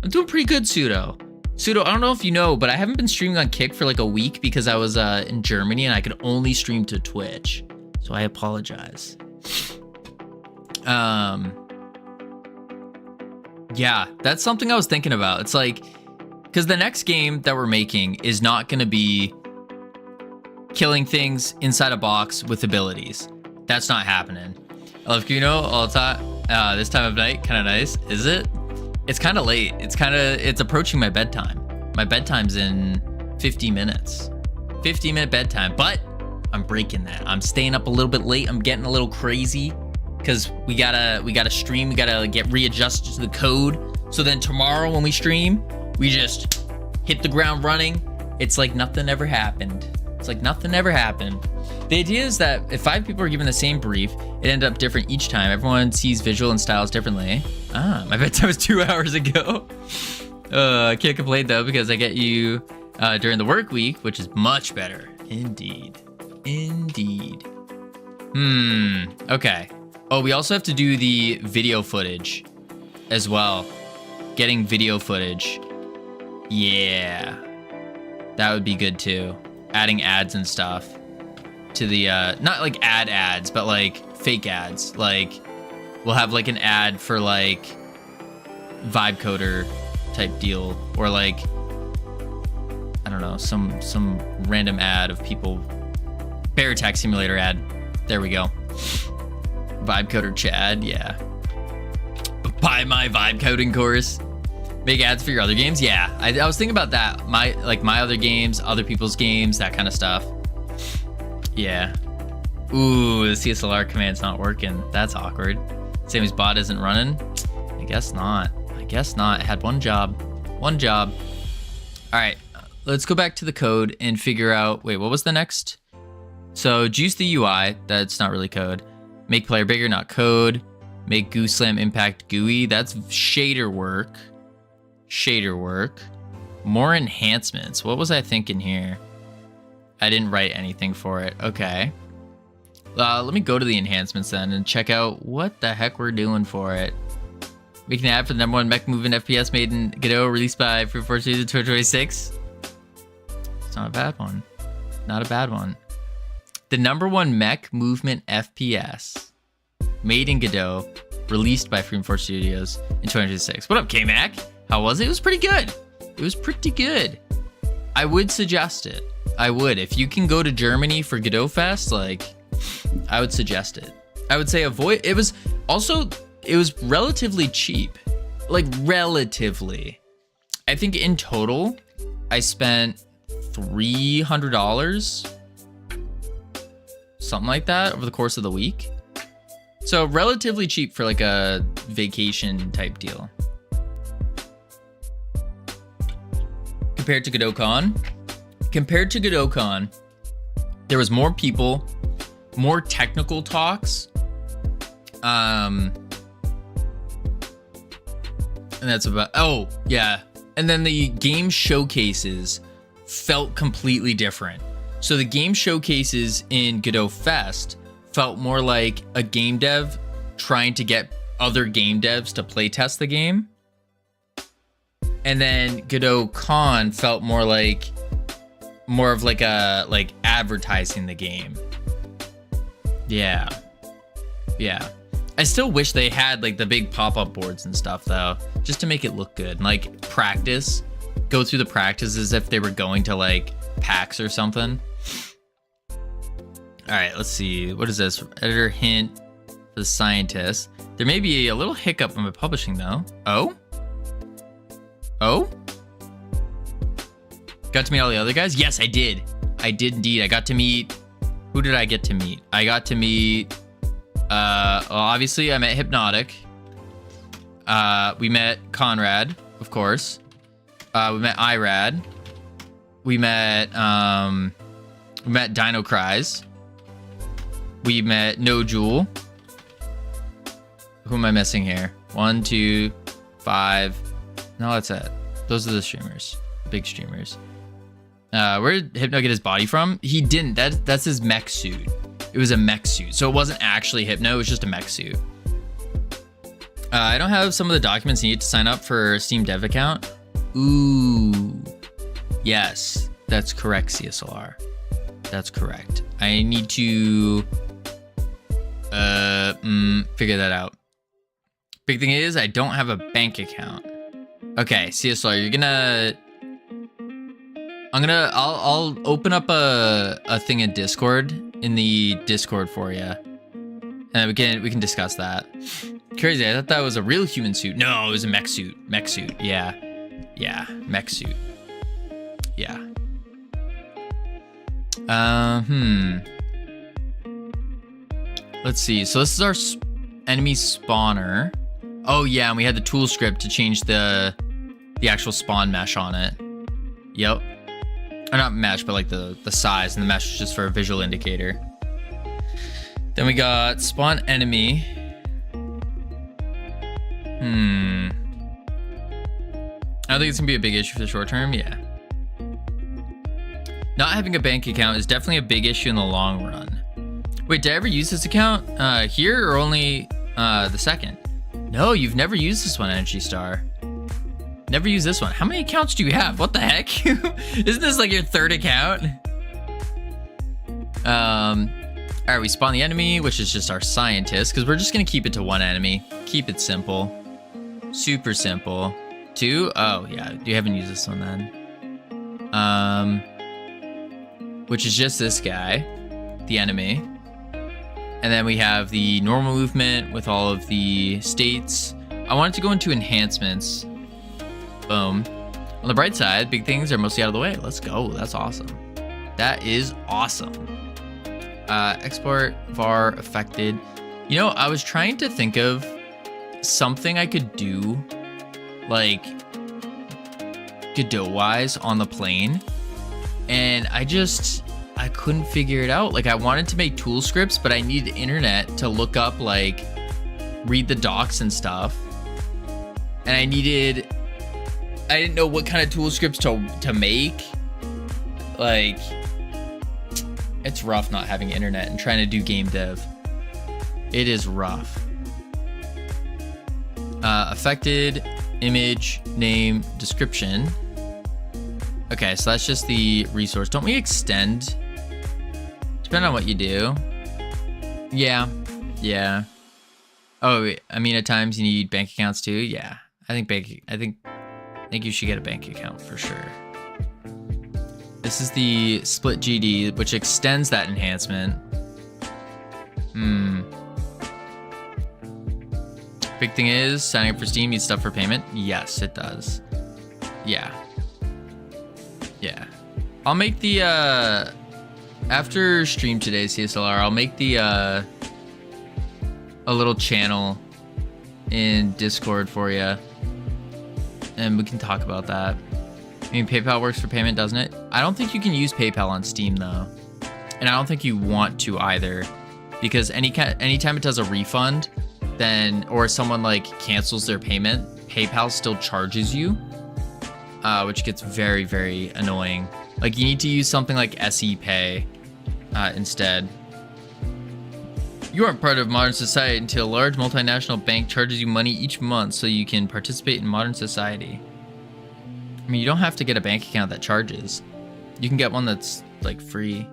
I'm doing pretty good, Pseudo. Pseudo, I don't know if you know, but I haven't been streaming on Kick for like a week because I was in Germany and I could only stream to Twitch. So I apologize. Yeah, that's something I was thinking about. It's like, because the next game that we're making is not going to be killing things inside a box with abilities. That's not happening. I love Kuno all the time. This time of night, kind of nice. Is it? It's kind of late. It's approaching my bedtime. My bedtime's in 50 minutes. 50-minute bedtime, but I'm breaking that. I'm staying up a little bit late. I'm getting a little crazy because we gotta stream. We gotta get readjusted to the code. So then tomorrow when we stream, we just hit the ground running. It's like nothing ever happened. The idea is that if 5 people are given the same brief, it ended up different each time. Everyone sees visual and styles differently. My bedtime was 2 hours ago. I can't complain though, because I get you during the work week, which is much better. Indeed. Okay. Oh, we also have to do the video footage as well. Getting video footage. Yeah. That would be good too. Adding ads and stuff to the not like ads, but like fake ads. Like we'll have like an ad for like vibe coder type deal, or like I don't know, some random ad of people. Bear attack simulator ad. There we go. Vibe coder Chad, yeah. Buy my vibe coding course. Make ads for your other games? Yeah, I was thinking about that. My other games, other people's games, that kind of stuff. Yeah. Ooh, the CSLR command's not working. That's awkward. Sammy's bot isn't running? I guess not. It had one job. One job. All right, let's go back to the code and figure out, wait, what was the next? So juice the UI, that's not really code. Make player bigger, not code. Make goo slam impact GUI, that's shader work. Shader work. More enhancements. What was I thinking here? I didn't write anything for it. Okay. Let me go to the enhancements then and check out what the heck we're doing for it. Making an ad for the #1 mech movement FPS made in Godot, released by Free Force 2026. It's not a bad one. Not a bad one. The #1 mech movement FPS made in Godot, released by Free Force Studios in 2026. What up, K-Mac? How was it? It was pretty good. It was pretty good. I would suggest it. I would. If you can go to Germany for GodotFest, like, I would suggest it. I would say avoid. It was relatively cheap. Like, relatively. I think in total, I spent $300, something like that, over the course of the week. So relatively cheap for like a vacation type deal. Compared to GodotCon, there was more people, more technical talks, and that's about, oh yeah, and then the game showcases felt completely different. So the game showcases in GodotFest felt more like a game dev trying to get other game devs to play test the game. And then GodotCon felt more of like advertising the game. Yeah. I still wish they had like the big pop-up boards and stuff though, just to make it look good. Like go through the practice as if they were going to like PAX or something. All right, let's see. What is this? Editor hint for the scientist. There may be a little hiccup in my publishing though. Oh? Got to meet all the other guys? Yes, I did. I did indeed. I got to meet, who did I get to meet? I got to meet, well, obviously I met Hypnotic. We met Conrad, of course. We met Irad. We met Dino Cries. We met No Jewel. Who am I missing here? 1, 2, 5. No, that's it. Those are the streamers. Big streamers. Where did Hypno get his body from? He didn't. That's his mech suit. It was a mech suit. So it wasn't actually Hypno. It was just a mech suit. I don't have some of the documents you need to sign up for a Steam Dev account. Ooh. Yes. That's correct, CSLR. That's correct. I need to figure that out. Big thing is I don't have a bank account. Okay, CSLR, you're gonna... I'll open up a thing in Discord, in the Discord for you. And we can discuss that. Crazy, I thought that was a real human suit. No, it was a mech suit. Mech suit, yeah. Yeah, mech suit. Yeah. Let's see. So this is our enemy spawner. Oh yeah, and we had the tool script to change the actual spawn mesh on it. Yep. Or not mesh, but like the size, and the mesh is just for a visual indicator. Then we got spawn enemy. I don't think it's gonna be a big issue for the short term. Yeah. Not having a bank account is definitely a big issue in the long run. Wait, did I ever use this account here, or only the second? No, you've never used this one, Energy Star. Never use this one. How many accounts do you have? What the heck? Isn't this like your third account? All right, we spawn the enemy, which is just our scientist, because we're just gonna keep it to one enemy. Keep it simple. Super simple. 2? Oh, yeah, you haven't used this one then. Which is just this guy, the enemy. And then we have the normal movement with all of the states. I wanted to go into enhancements. Boom. On the bright side, big things are mostly out of the way. Let's go. That's awesome. That is awesome. Export var affected. You know, I was trying to think of something I could do, like Godot-wise on the plane, and I couldn't figure it out. Like, I wanted to make tool scripts, but I needed internet to look up, like, read the docs and stuff, and I didn't know what kind of tool scripts to make. Like, it's rough not having internet and trying to do game dev. It is rough. Affected, image, name, description. Okay, so that's just the resource. Don't we extend? Depending on what you do. Yeah. Oh, I mean, at times you need bank accounts too. Yeah, I think you should get a bank account for sure. This is the split GD, which extends that enhancement. Big thing is, signing up for Steam needs stuff for payment. Yes, it does. Yeah. I'll make the, after stream today, CSLR, I'll make the, a little channel in Discord for you. And we can talk about that. I mean, PayPal works for payment, doesn't it? I don't think you can use PayPal on Steam, though. And I don't think you want to either. Because anytime it does a refund, then, or someone like cancels their payment, PayPal still charges you, which gets very, very annoying. Like, you need to use something like SE Pay instead. You aren't part of modern society until a large multinational bank charges you money each month so you can participate in modern society. I mean, you don't have to get a bank account that charges. You can get one that's, like, free.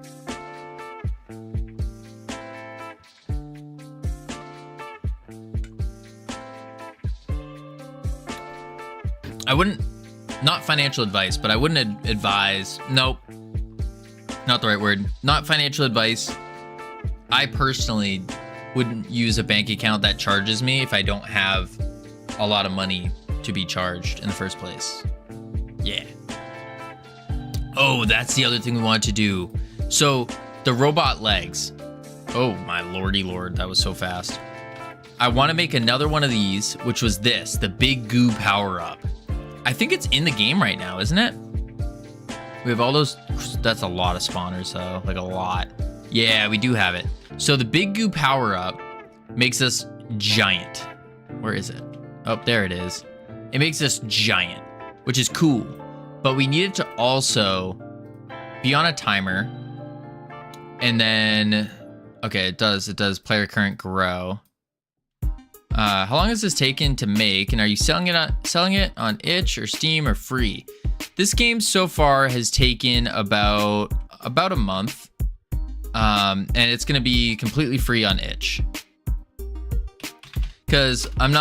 I wouldn't, not financial advice, but I wouldn't advise, nope, not the right word, not financial advice. I personally wouldn't use a bank account that charges me if I don't have a lot of money to be charged in the first place. Yeah. Oh, that's the other thing we wanted to do. So the robot legs. Oh my lordy lord, that was so fast. I want to make another one of these, which was this, the big goo power up. I think it's in the game right now, isn't it? We have all those, that's a lot of spawners though, like a lot. Yeah, we do have it. So the big goo power up makes us giant. Where is it? Oh, there it is. It makes us giant, which is cool. But we need it to also be on a timer. And then, okay, it does player current grow. How long has this taken to make? And are you selling it on itch or Steam or free? This game so far has taken about a month. And it's gonna be completely free on itch. Cause I'm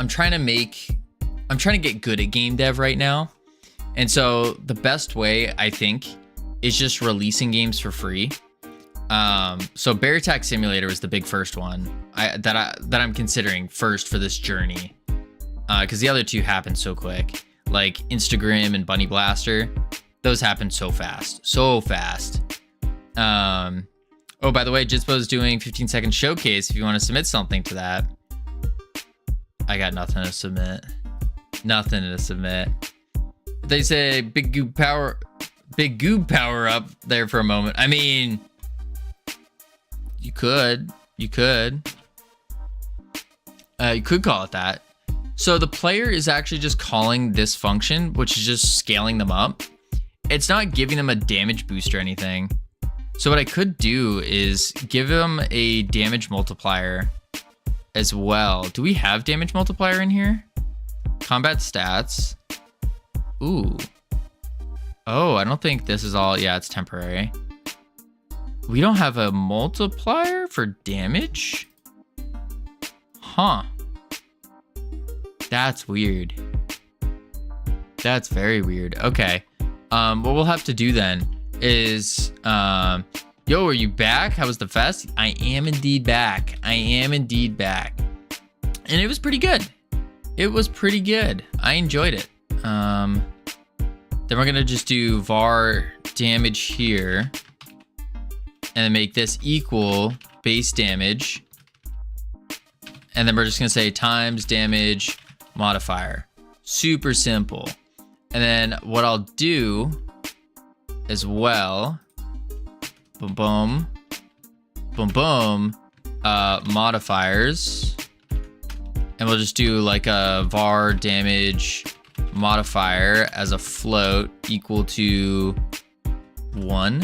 trying to get good at game dev right now. And so the best way, I think, is just releasing games for free. So Bear Attack Simulator was the big first one that I'm considering first for this journey. Because the other two happened so quick. Like Instagram and Bunny Blaster, those happened so fast. So fast. Oh, by the way, Jitspo's doing 15-second showcase if you want to submit something to that. I got nothing to submit. Nothing to submit. They say big goo power up there for a moment. I mean, you could call it that. So the player is actually just calling this function, which is just scaling them up. It's not giving them a damage boost or anything. So what I could do is give them a damage multiplier as well. Do we have damage multiplier in here? Combat stats. Ooh. Oh, I don't think this is all. Yeah, it's temporary. We don't have a multiplier for damage? Huh. That's weird. That's very weird. Okay. What we'll have to do then is, yo, are you back? How was the fest? I am indeed back. I am indeed back. And it was pretty good. It was pretty good. I enjoyed it. Then we're gonna just do var damage here. And then make this equal base damage. And then we're just gonna say times damage modifier. Super simple. And then what I'll do as well, boom, boom, boom, boom, modifiers. And we'll just do like a var damage modifier as a float equal to 1.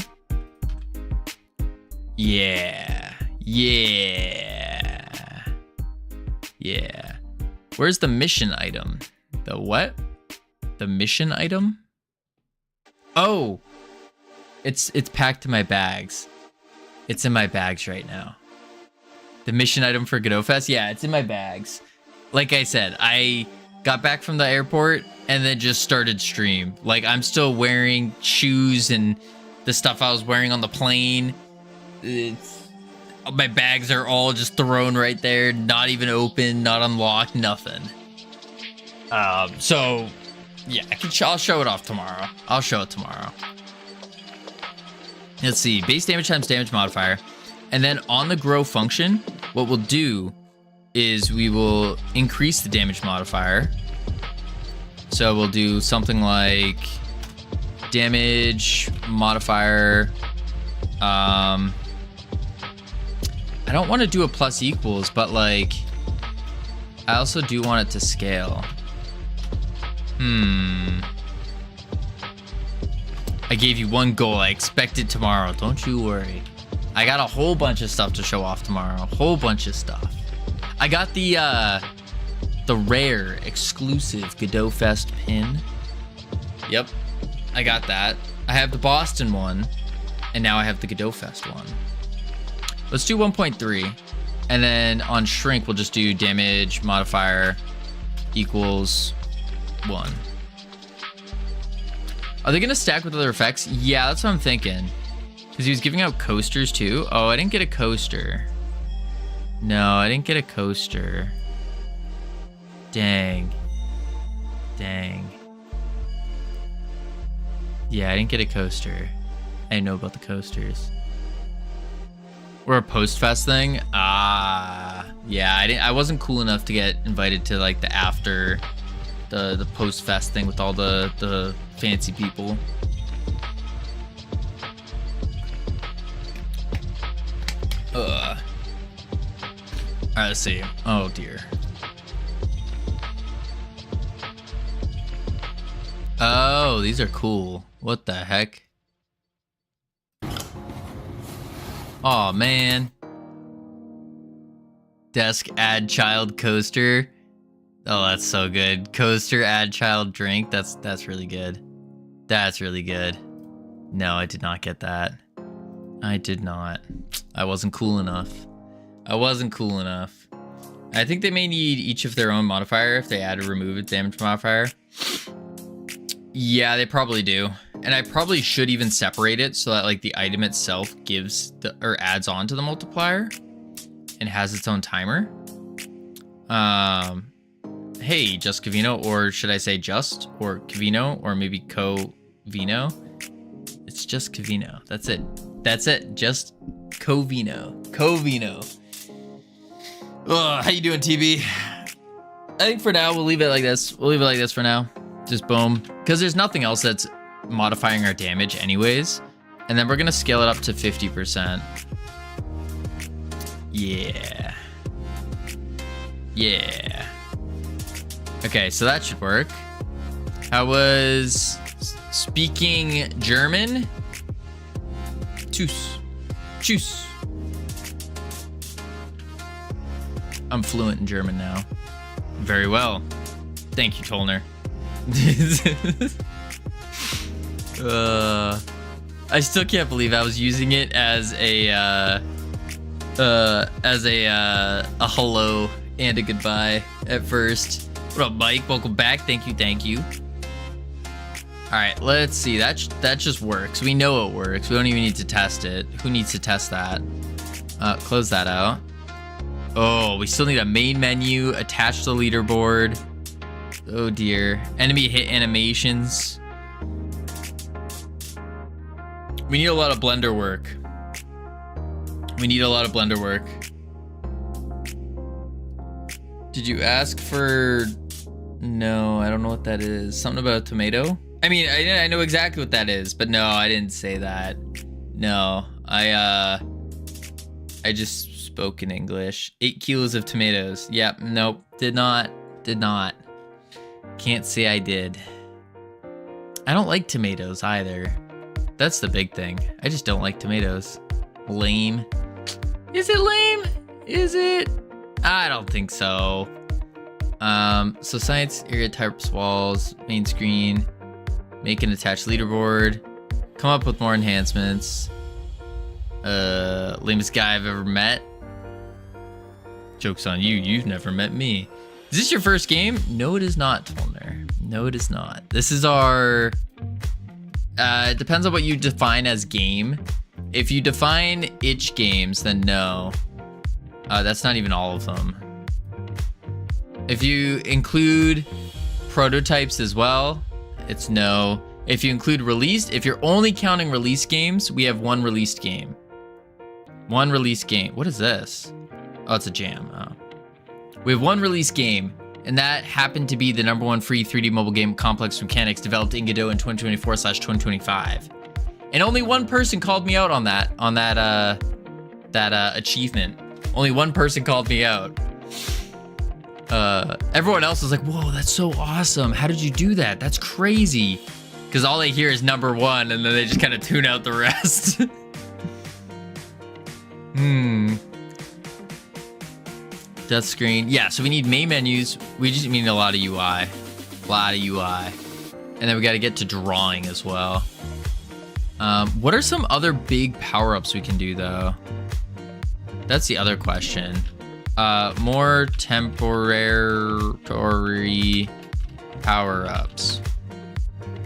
Yeah. Yeah. Yeah. Where's the mission item? The what? The mission item? Oh. It's packed in my bags. It's in my bags right now. The mission item for GodotFest? Yeah, it's in my bags. Like I said, I got back from the airport and then just started stream. Like, I'm still wearing shoes and the stuff I was wearing on the plane. My bags are all just thrown right there, not even open, not unlocked, nothing. So yeah, I'll show it off tomorrow. I'll show it tomorrow. Let's see, base damage times damage modifier. And then on the grow function, what we'll do is we will increase the damage modifier. So we'll do something like damage modifier. I don't want to do a plus equals, but like, I also do want it to scale. I gave you one goal. I expect it tomorrow. Don't you worry. I got a whole bunch of stuff to show off tomorrow. A whole bunch of stuff. I got the rare exclusive GodotFest pin. Yep, I got that. I have the Boston one, and now I have the GodotFest one. Let's do 1.3, and then on shrink, we'll just do damage modifier equals 1. Are they gonna stack with other effects? Yeah, that's what I'm thinking. Because he was giving out coasters too. Oh, I didn't get a coaster. No, I didn't get a coaster. Dang. Dang. Yeah, I didn't get a coaster. I didn't know about the coasters. Or a post-fest thing? Yeah, I wasn't cool enough to get invited to like the after the post-fest thing with all the fancy people. Alright, let's see. Oh dear. Oh, these are cool. What the heck? Oh man. Desk add child coaster. Oh, that's so good. Coaster add child drink. That's really good. That's really good. No, I did not get that. I did not. I wasn't cool enough. I wasn't cool enough. I think they may need each of their own modifier if they add or remove a damage modifier. Yeah, they probably do. And I probably should even separate it so that like the item itself gives the or adds on to the multiplier and has its own timer. Hey, just Cavino, or should I say just, or Cavino, or maybe Co-Vino? It's just Cavino. That's it. That's it. Just Co-Vino. Co-Vino. How you doing, TB? I think for now, we'll leave it like this. We'll leave it like this for now. Just boom. Because there's nothing else that's modifying our damage anyways. And then we're going to scale it up to 50%. Yeah. Yeah. Okay, so that should work. I was speaking German. Tschüss. Tschüss. I'm fluent in German now. Very well. Thank you, Tolner. I still can't believe I was using it as a hello and a goodbye at first. What up, Mike? Welcome back. Thank you. All right, let's see. That just works. We know it works. We don't even need to test it. Who needs to test that? Close that out. Oh, we still need a main menu attached to the leaderboard. Oh dear. Enemy hit animations. We need a lot of Blender work. Did you ask for... No, I don't know what that is. Something about a tomato? I mean, I know exactly what that is, but no, I didn't say that. No, I just spoke in English. 8 kilos of tomatoes. Yep, nope, did not. Can't say I did. I don't like tomatoes either. That's the big thing. I just don't like tomatoes. Lame. Is it lame? Is it? I don't think so. So science area types walls, main screen, make an attached leaderboard, come up with more enhancements. Lamest guy I've ever met. Joke's on you, you've never met me. Is this your first game? No, it is not, Tolner. No, it is not. This is our... it depends on what you define as game. If you define itch games, then no. That's not even all of them. If you include prototypes as well, it's no. If you include released, if you're only counting release games, we have one released game. One release game. What is this? Oh, it's a jam. Oh. We have one release game, and that happened to be the #1 free 3D mobile game, Complex Mechanics, developed in Godot in 2024/2025. And only one person called me out on that achievement. Only one person called me out. Everyone else was like, whoa, that's so awesome. How did you do that? That's crazy. Because all they hear is #1, and then they just kind of tune out the rest. Death screen. Yeah, so we need main menus. We just need a lot of UI. And then we got to get to drawing as well. What are some other big power-ups we can do, though? That's the other question. More temporary power-ups.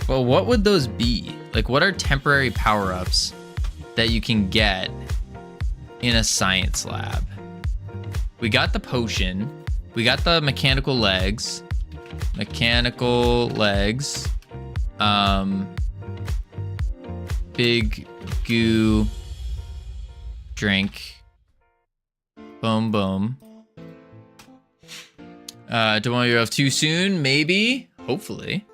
Well, what would those be? Like, what are temporary power-ups that you can get in a science lab? We got the potion. We got the mechanical legs. Big goo drink. Boom, boom. Don't want you off too soon, maybe. Hopefully.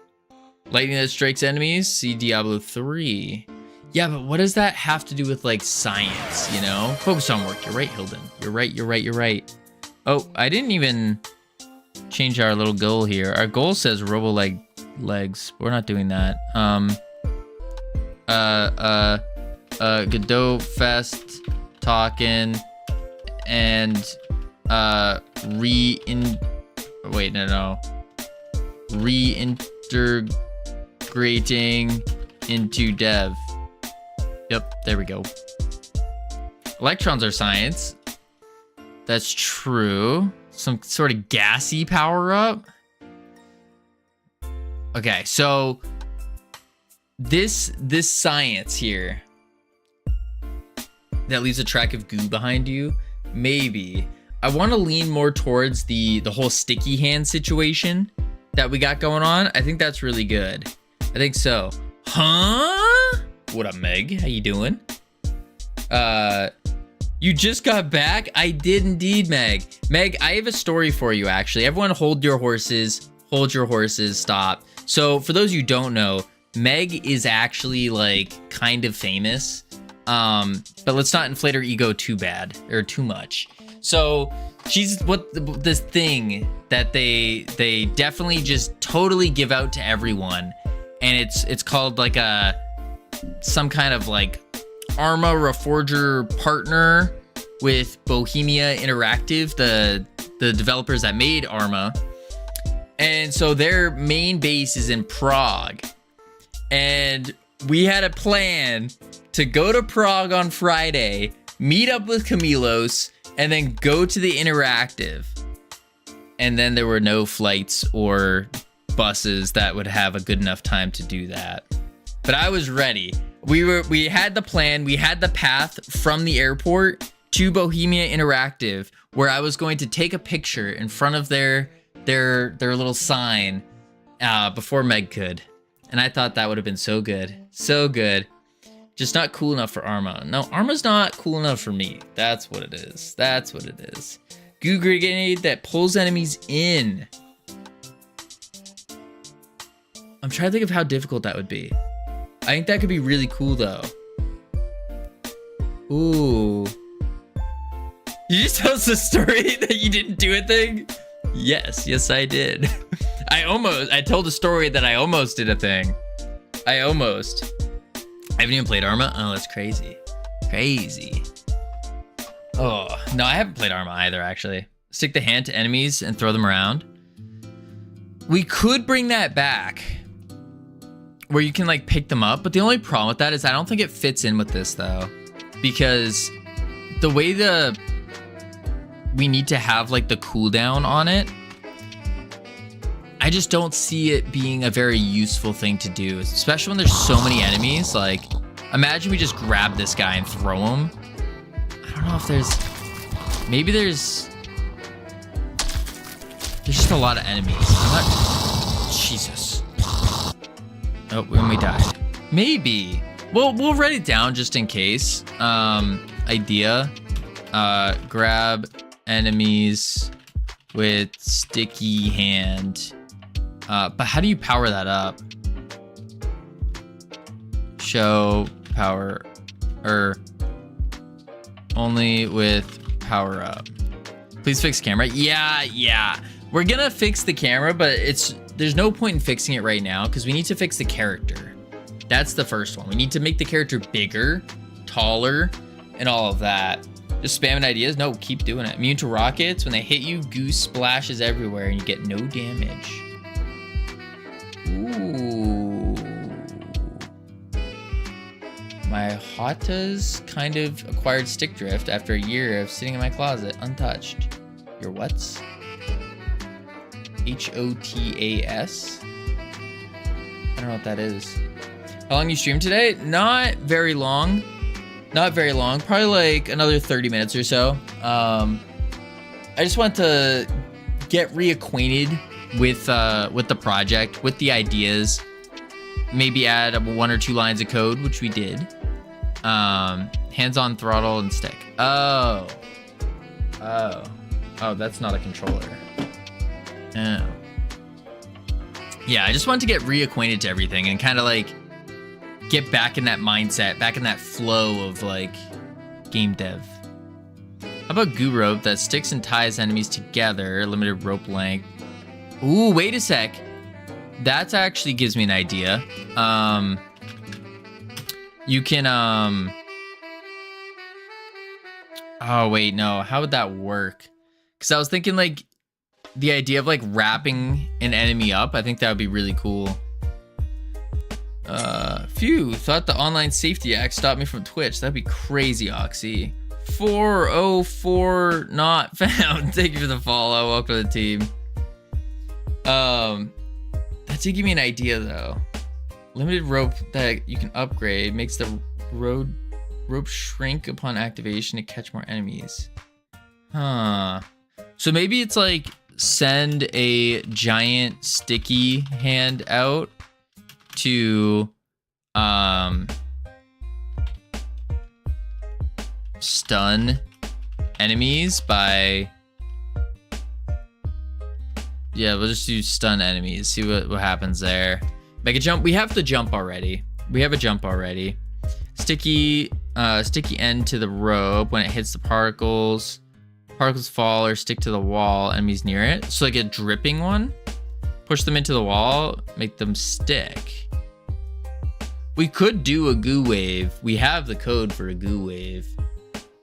Lightning that strikes enemies. See Diablo 3. Yeah, but what does that have to do with, like, science, you know? Focus on work. You're right, Hilden. You're right. Oh, I didn't even change our little goal here. Our goal says robo legs. We're not doing that. GodotFest talking and reintegrating into dev. Yep, there we go. Electrons are science. That's true. Some sort of gassy power up. Okay, so this science here that leaves a track of goo behind you, maybe. I want to lean more towards the whole sticky hand situation that we got going on. I think that's really good. I think so. Huh? What up, Meg? How you doing? You just got back? I did indeed, Meg. Meg, I have a story for you, actually. Everyone hold your horses. Hold your horses. Stop. So, for those you don't know, Meg is actually, like, kind of famous. But let's not inflate her ego too bad. Or too much. So, she's this thing that they definitely just totally give out to everyone. And it's called, like, some kind of, like, Arma Reforger partner with Bohemia Interactive, the developers that made Arma. And so their main base is in Prague. And we had a plan to go to Prague on Friday, meet up with Camilos, and then go to the Interactive. And then there were no flights or buses that would have a good enough time to do that. But I was ready. We had the plan, we had the path from the airport to Bohemia Interactive, where I was going to take a picture in front of their little sign before Meg could. And I thought that would have been so good. So good. Just not cool enough for Arma. No, Arma's not cool enough for me. That's what it is. That's what it is. Goo grenade that pulls enemies in. I'm trying to think of how difficult that would be. I think that could be really cool though. Ooh. You just tell us the story that you didn't do a thing? Yes, I did. I told a story that I almost did a thing. I haven't even played Arma. Oh, that's crazy. Crazy. Oh, no, I haven't played Arma either, actually. Stick the hand to enemies and throw them around. We could bring that back, where you can like pick them up, but the only problem with that is I don't think it fits in with this though, because the way we need to have like the cooldown on it, I just don't see it being a very useful thing to do, especially when there's so many enemies. Like, imagine we just grab this guy and throw him. I don't know if maybe there's just a lot of enemies. Jesus. Oh, when we died. Maybe. We'll write it down just in case. Idea. Grab enemies with sticky hand. But how do you power that up? Show power, only with power up. Please fix camera. Yeah. We're gonna fix the camera, but there's no point in fixing it right now because we need to fix the character. That's the first one. We need to make the character bigger, taller, and all of that. Just spamming ideas? No, keep doing it. Immune to rockets. When they hit you, goo splashes everywhere and you get no damage. Ooh. My Hotas kind of acquired stick drift after a year of sitting in my closet untouched. Your what's? HOTAS? I don't know what that is. How long you stream today? Not very long. Probably like another 30 minutes or so. I just want to get reacquainted with the project, with the ideas. Maybe add 1 or 2 lines of code, which we did. Hands on throttle and stick. Oh, that's not a controller. Oh. Yeah, I just wanted to get reacquainted to everything and kind of like get back in that mindset, back in that flow of like game dev. How about goo rope that sticks and ties enemies together, limited rope length? Ooh, wait a sec. That actually gives me an idea. You can, oh wait, no, how would that work? Because I was thinking like the idea of like wrapping an enemy up, I think that would be really cool. Phew, thought the Online Safety Act stopped me from Twitch. That'd be crazy, Oxy. 404 not found. Thank you for the follow. Welcome to the team. That did give me an idea though. Limited rope that you can upgrade makes the rope shrink upon activation to catch more enemies. Huh. So maybe it's like send a giant sticky hand out to stun enemies by, yeah, we'll just do stun enemies, see what happens there. Make a jump. We have the jump already. Sticky end to the rope. When it hits the particles fall or stick to the wall, enemies near it. So like a dripping one. Push them into the wall, make them stick. We could do a goo wave. We have the code for a goo wave.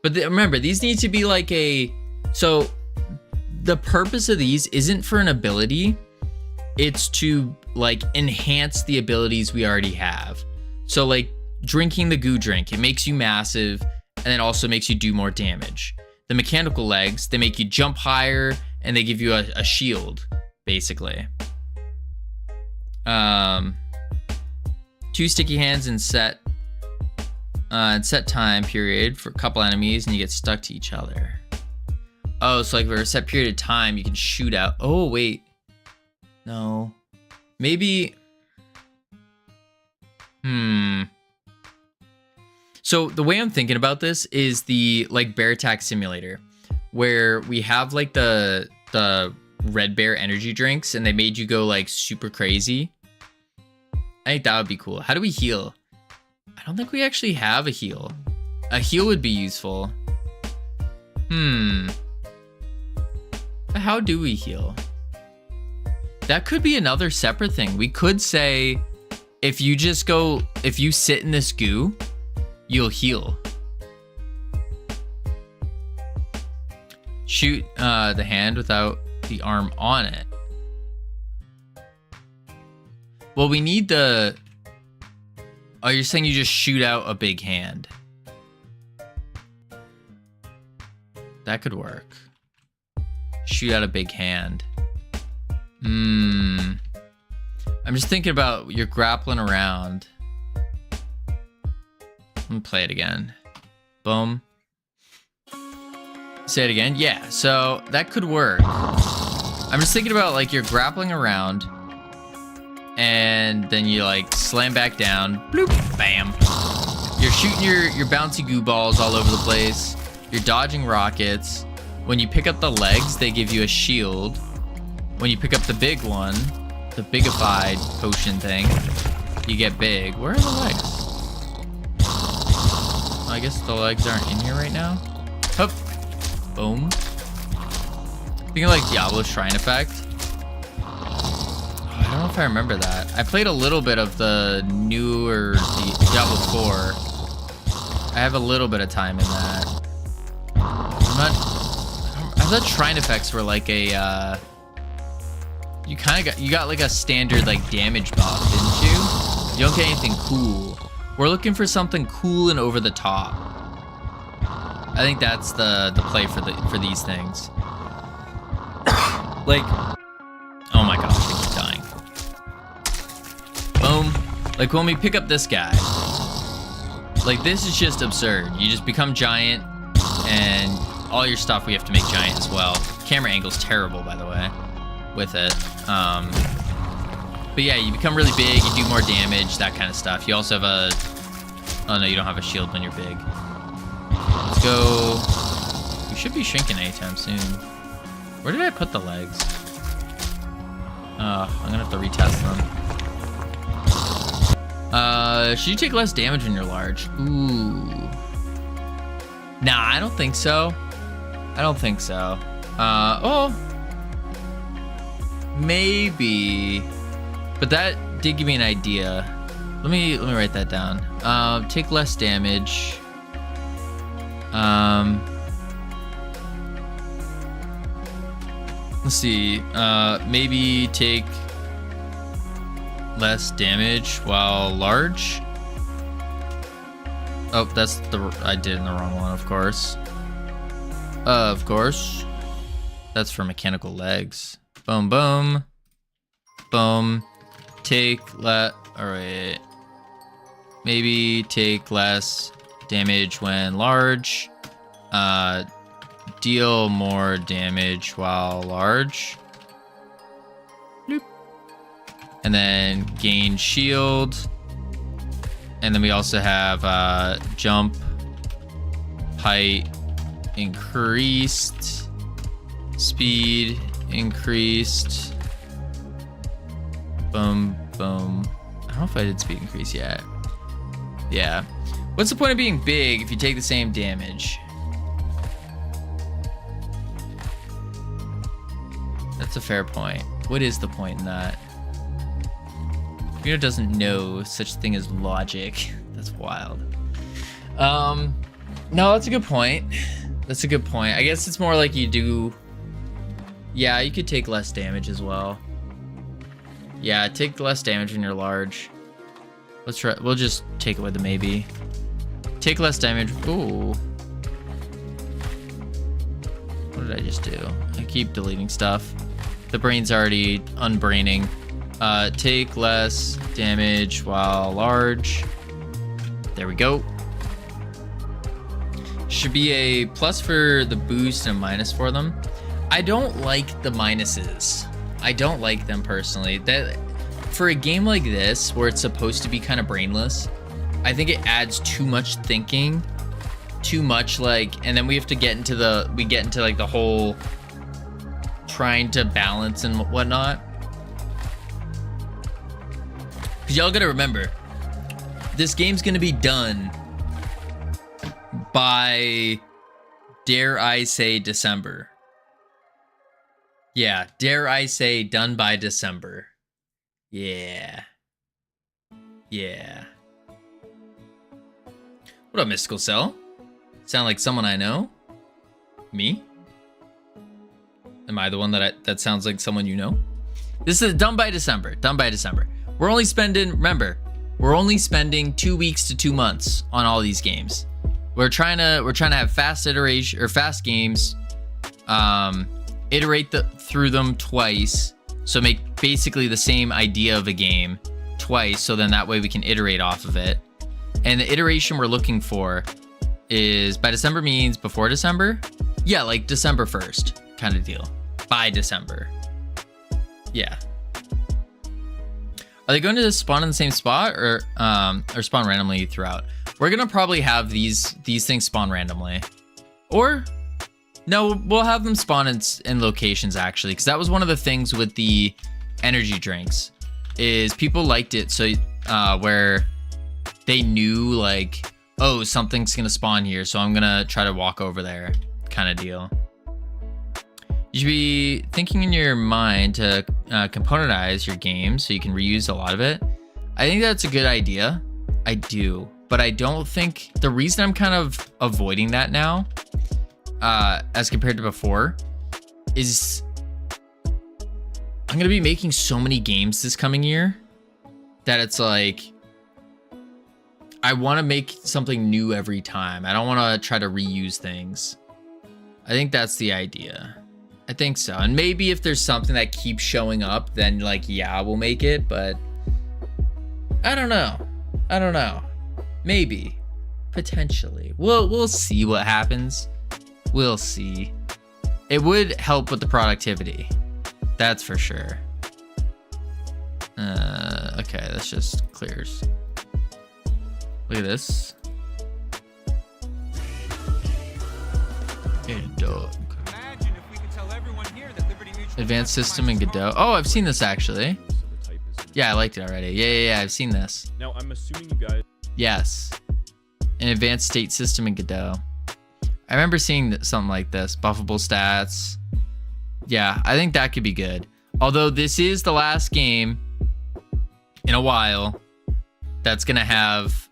But remember, these need to be like so the purpose of these isn't for an ability. it's to like enhance the abilities we already have. So like drinking the goo drink, it makes you massive and it also makes you do more damage. The mechanical legs, they make you jump higher and they give you a shield, basically. 2 sticky hands and set time period for a couple enemies and you get stuck to each other. Oh, so like for a set period of time you can shoot out. Oh wait, no, maybe. So the way I'm thinking about this is the like bear attack simulator, where we have like the red bear energy drinks and they made you go like super crazy. I think that would be cool. How do we heal? I don't think we actually have a heal. A heal would be useful. How do we heal? That could be another separate thing. We could say, if you sit in this goo, you'll heal. Shoot the hand without the arm on it. Well, we need the... Oh, you're saying you just shoot out a big hand. That could work. Shoot out a big hand. I'm just thinking about you're grappling around. Let me play it again. Boom. Say it again. Yeah, so that could work. I'm just thinking about like you're grappling around and then you like slam back down. Bloop. Bam. You're shooting your bouncy goo balls all over the place. You're dodging rockets. When you pick up the legs, they give you a shield. When you pick up the big one, the bigified potion thing, you get big. Where are the legs? I guess the legs aren't in here right now. Hup. Boom. Thinking like Diablo's Shrine effect. Oh, I don't know if I remember that. I played a little bit of the newer Diablo 4. I have a little bit of time in that. I thought Shrine effects were like a you got like a standard like damage buff, didn't you? You don't get anything cool. We're looking for something cool and over the top. I think that's the play for these things. Like, oh my gosh, I keep dying. Boom. Like when we pick up this guy, like this is just absurd. You just become giant and all your stuff we have to make giant as well. Camera angle's terrible, by the way, with it. But yeah, you become really big, you do more damage, that kind of stuff. You also have a... Oh no, you don't have a shield when you're big. Let's go... We should be shrinking anytime soon. Where did I put the legs? I'm gonna have to retest them. Should you take less damage when you're large? Ooh. Nah, I don't think so. I don't think so. Oh. Maybe. But that did give me an idea. Let me write that down. Take less damage. Let's see. Maybe take less damage while large. Oh, that's I did in the wrong one, of course. Of course. That's for mechanical legs. Boom, boom. Boom. Alright. Maybe take less damage when large. Deal more damage while large. Bloop. And then gain shield. And then we also have jump height increased. Speed increased. Boom, boom. I don't know if I did speed increase yet. Yeah. What's the point of being big if you take the same damage? That's a fair point. What is the point in that? Reno doesn't know such thing as logic. That's wild. No, that's a good point. That's a good point. I guess it's more like you do... Yeah, you could take less damage as well. Yeah, take less damage when you're large. Let's try. We'll just take it with the maybe. Take less damage. Ooh. What did I just do? I keep deleting stuff. The brain's already unbraining. Take less damage while large. There we go. Should be a plus for the boost and a minus for them. I don't like the minuses. I don't like them personally. That for a game like this where it's supposed to be kind of brainless, I think it adds too much thinking, too much like, and then we have to get into like the whole trying to balance and whatnot. Cause y'all gotta remember, this game's gonna be done by, dare I say, December. Yeah, dare I say, done by December. Yeah. Yeah. What up, Mystical Cell? Sound like someone I know? Me? Am I the one that sounds like someone you know? This is done by December. Done by December. We're only spending, remember, we're only spending 2 weeks to 2 months on all these games. We're trying to have fast iteration or fast games, iterate through them twice, so make basically the same idea of a game twice, so then that way we can iterate off of it. And the iteration we're looking for is, by December means before December? Yeah, like December 1st kind of deal. By December. Yeah. Are they going to spawn in the same spot or spawn randomly throughout? We're gonna probably have these things spawn randomly, or no, we'll have them spawn in locations actually, because that was one of the things with the energy drinks, is people liked it so where they knew like, oh, something's gonna spawn here, so I'm gonna try to walk over there, kind of deal. You should be thinking in your mind to componentize your game so you can reuse a lot of it. I think that's a good idea. I do, but I don't think, the reason I'm kind of avoiding that now, as compared to before, is I'm gonna be making so many games this coming year that it's like, I want to make something new every time. I don't want to try to reuse things. I think that's the idea. I think so. And maybe if there's something that keeps showing up, then like, yeah, we'll make it, but I don't know. I don't know. Maybe. Potentially. We'll see what happens. We'll see. It would help with the productivity. That's for sure. Okay, that's just clears. Look at this. And dog. Advanced system in Godot. Oh, I've seen this actually. Yeah, I liked it already. Yeah, I've seen this. Now, I'm assuming you guys... Yes. An advanced state system in Godot. I remember seeing something like this. Buffable stats. Yeah, I think that could be good. Although this is the last game in a while that's going to have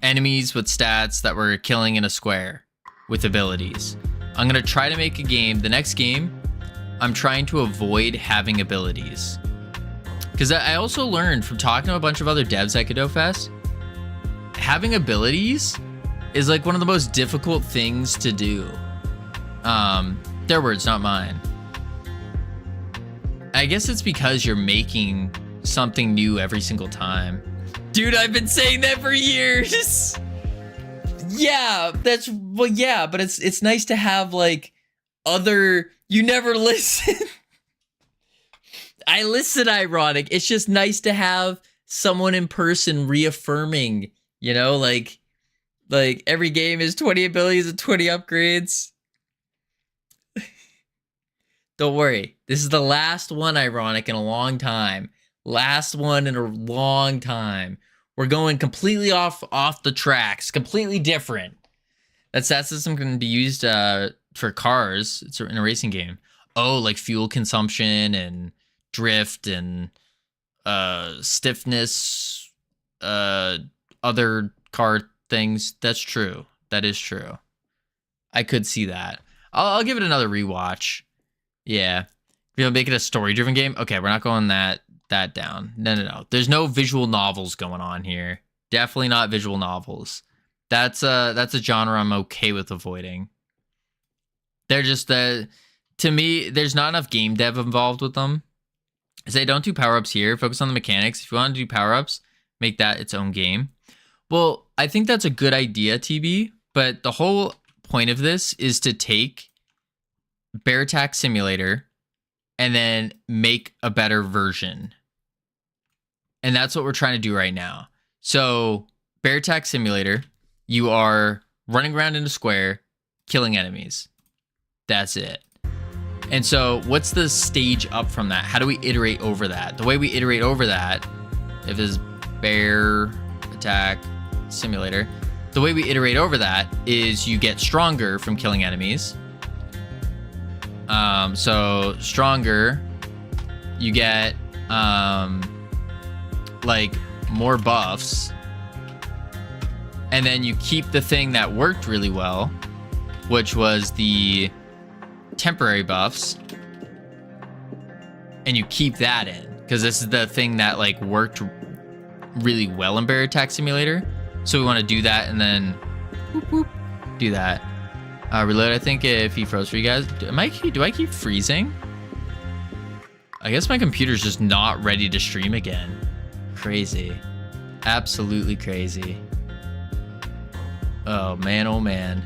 enemies with stats that we're killing in a square with abilities. I'm going to try to make a game. The next game, I'm trying to avoid having abilities. Because I also learned from talking to a bunch of other devs at GodotFest, having abilities is like one of the most difficult things to do. Their words, not mine. I guess it's because you're making something new every single time. Dude, I've been saying that for years. Yeah, but it's nice to have like other, you never listen. I listen, ironic. It's just nice to have someone in person reaffirming, you know, like every game is 20 abilities and 20 upgrades. Don't worry. This is the last one, ironic, in a long time. Last one in a long time. We're going completely off the tracks, completely different. That stat system can be used for cars. It's in a racing game. Oh, like fuel consumption and drift and stiffness, other car things. That's true. That is true. I could see that. I'll give it another rewatch. Yeah. You know, make it a story-driven game. Okay, we're not going that that down. No. There's no visual novels going on here. Definitely not visual novels. That's a genre I'm okay with avoiding. They're just to me, there's not enough game dev involved with them. Say don't do power-ups here. Focus on the mechanics. If you want to do power-ups, make that its own game. Well, I think that's a good idea, TB. But the whole point of this is to take Bear Attack Simulator and then make a better version. And that's what we're trying to do right now. So, Bear Attack Simulator, you are running around in a square, killing enemies. That's it. And so, what's the stage up from that? How do we iterate over that? The way we iterate over that, if it's Bear Attack Simulator, the way we iterate over that is you get stronger from killing enemies. So stronger, you get like more buffs, and then you keep the thing that worked really well, which was the temporary buffs, and you keep that in because this is the thing that like worked really well in Bear Attack Simulator. So we want to do that and then whoop, whoop, do that. Reload. I think if he froze for you guys, do I keep freezing? I guess my computer's just not ready to stream again. Crazy. Absolutely crazy. Oh man, oh man.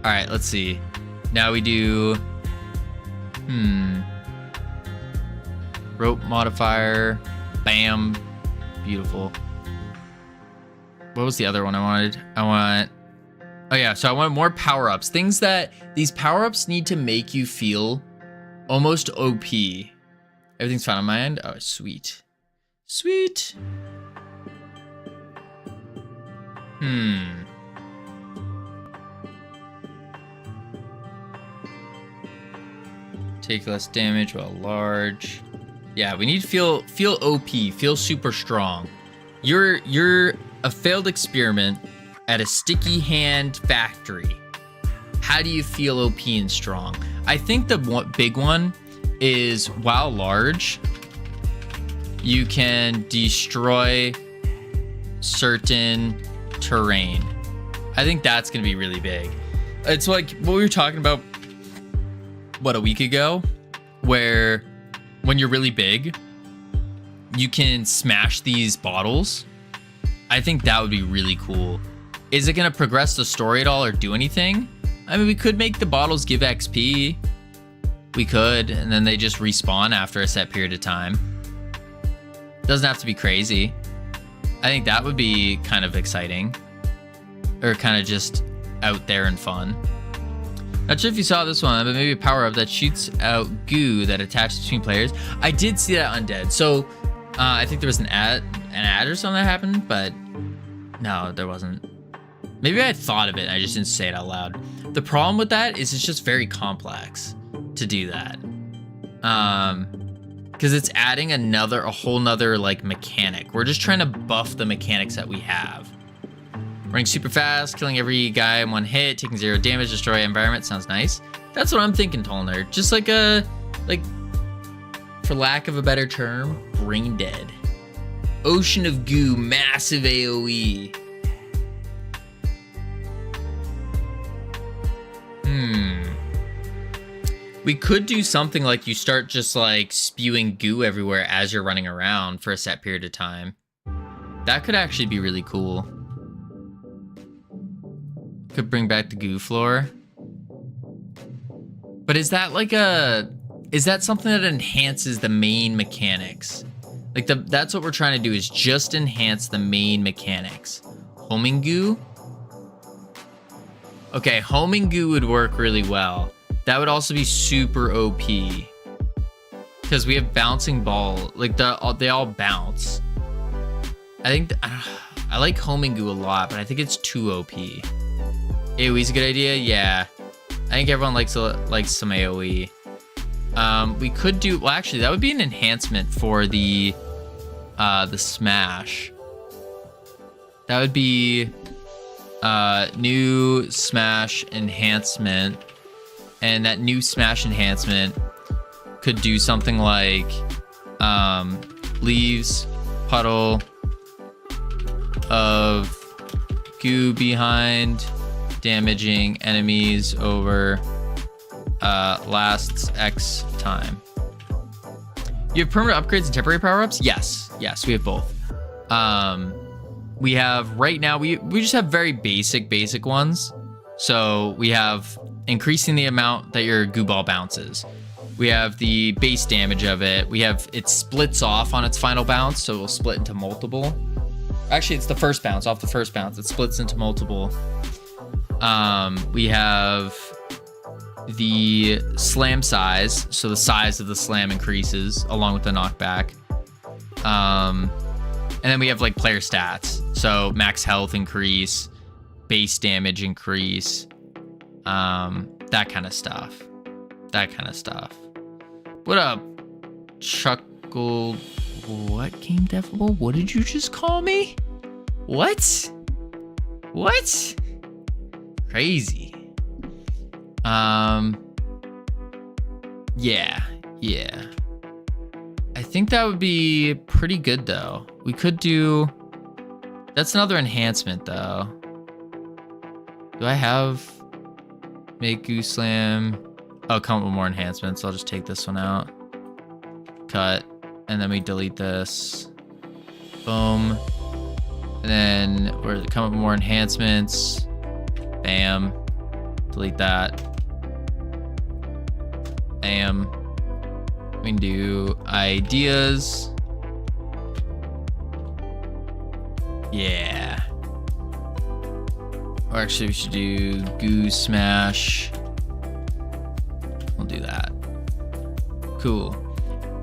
All right, let's see. Now we do, rope modifier, bam, beautiful. What was the other one I wanted? Oh yeah, so I want more power-ups. Things that, these power-ups need to make you feel almost OP. Everything's fine on my end? Oh, sweet. Sweet. Take less damage while large. Yeah, we need to feel OP, feel super strong. You're a failed experiment at a sticky hand factory. How do you feel OP and strong? I think the big one is while large, you can destroy certain terrain. I think that's gonna be really big. It's like what we were talking about, a week ago, where when you're really big, you can smash these bottles. I think that would be really cool. Is it going to progress the story at all or do anything? I mean, we could make the bottles give XP. We could, and then they just respawn after a set period of time. Doesn't have to be crazy. I think that would be kind of exciting. Or kind of just out there and fun. Not sure if you saw this one, but maybe a power-up that shoots out goo that attaches between players. I did see that Undead. So, I think there was an ad or something that happened, but no, there wasn't. Maybe I thought of it, I just didn't say it out loud. The problem with that is it's just very complex to do that. Because it's adding a whole nother like mechanic. We're just trying to buff the mechanics that we have. Running super fast, killing every guy in one hit, taking 0 damage, destroy environment. Sounds nice. That's what I'm thinking, Tolner. Just like for lack of a better term, brain dead. Ocean of goo, massive AoE. We could do something like you start just like spewing goo everywhere as you're running around for a set period of time. That could actually be really cool. Could bring back the goo floor. But is that like is that something that enhances the main mechanics? Like that's what we're trying to do, is just enhance the main mechanics. Homing goo? Okay, homing goo would work really well. That would also be super OP. Because we have bouncing ball, like they all bounce. I think, I like homing goo a lot, but I think it's too OP. AoE's a good idea, yeah. I think everyone likes some AoE. We could do, well actually that would be an enhancement for the smash. That would be new smash enhancement, and that new smash enhancement could do something like leaves puddle of goo behind, damaging enemies over lasts X time. You have permanent upgrades and temporary power-ups? Yes, we have both. We have right now, we just have very basic ones. So we have increasing the amount that your goo ball bounces. We have the base damage of it. We have it splits off on its final bounce, so it will split into multiple. Actually, it's the first bounce. Off the first bounce, it splits into multiple. We have the slam size, so the size of the slam increases along with the knockback. And then we have like player stats, so max health increase, base damage increase, that kind of stuff. What up, Chuckle? What, Game Devil? What did you just call me? What? Crazy. Yeah. I think that would be pretty good though. We could do, that's another enhancement though. Do I have make Goose Slam? Oh, come up with more enhancements. I'll just take this one out. Cut. And then we delete this. Boom. And then we're come up with more enhancements. Bam. Delete that. Bam. We can do ideas. Yeah. Or actually, we should do Goo Smash. We'll do that. Cool.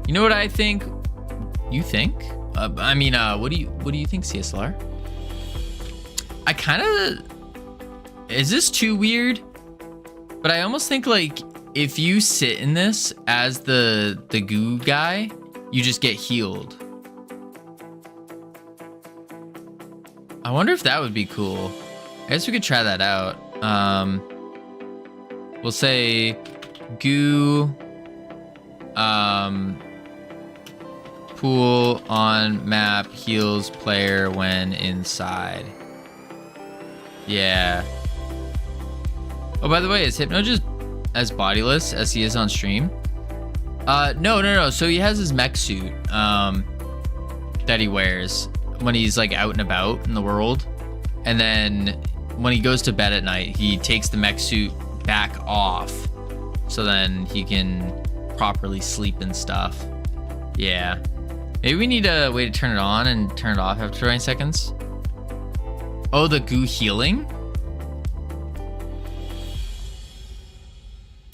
You know what I think? You think? What do you think, CSLR? I kind of. Is this too weird? But I almost think like if you sit in this as the goo guy, you just get healed. I wonder if that would be cool. I guess we could try that out. We'll say goo pool on map heals player when inside. Yeah. Oh, by the way, is Hypno just as bodiless as he is on stream? No. So he has his mech suit that he wears when he's like out and about in the world. And then when he goes to bed at night, he takes the mech suit back off. So then he can properly sleep and stuff. Yeah. Maybe we need a way to turn it on and turn it off after 20 seconds. Oh, the goo healing?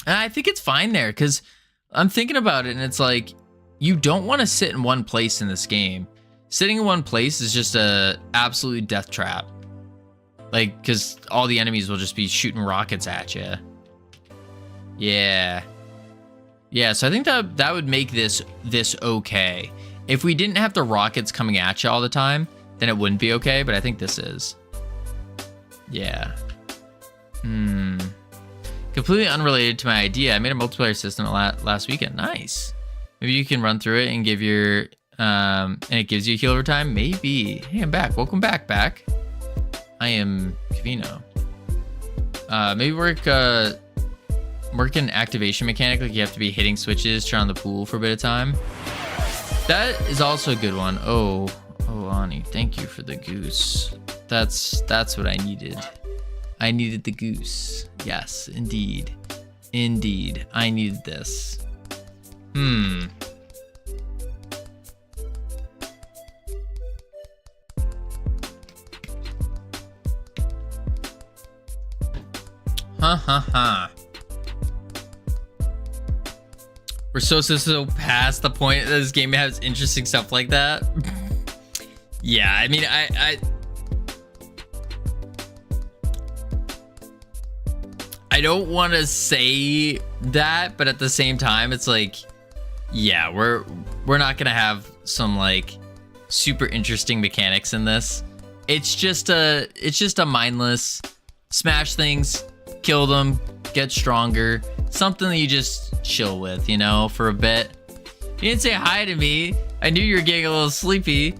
And I think it's fine there because I'm thinking about it and it's like, you don't want to sit in one place in this game. Sitting in one place is just a absolute death trap. Like, because all the enemies will just be shooting rockets at you. Yeah. Yeah, so I think that would make this okay. If we didn't have the rockets coming at you all the time, then it wouldn't be okay, but I think this is. Yeah. Completely unrelated to my idea, I made a multiplayer system last weekend. Nice. Maybe you can run through it and give your, and it gives you a heal over time? Maybe. Hey, I'm back. Welcome back. I am Kavino. Maybe work an activation mechanic, like you have to be hitting switches, turn on the pool for a bit of time. That is also a good one. Oh, Ani, thank you for the goose. That's what I needed. I needed the goose. Yes, indeed. I needed this. We're so past the point that this game has interesting stuff like that. Yeah, I mean, I don't want to say that, but at the same time, it's like, yeah, we're not gonna have some like super interesting mechanics in this. It's just a mindless smash things, kill them, get stronger. Something that you just chill with, you know, for a bit. You didn't say hi to me. I I knew you were getting a little sleepy.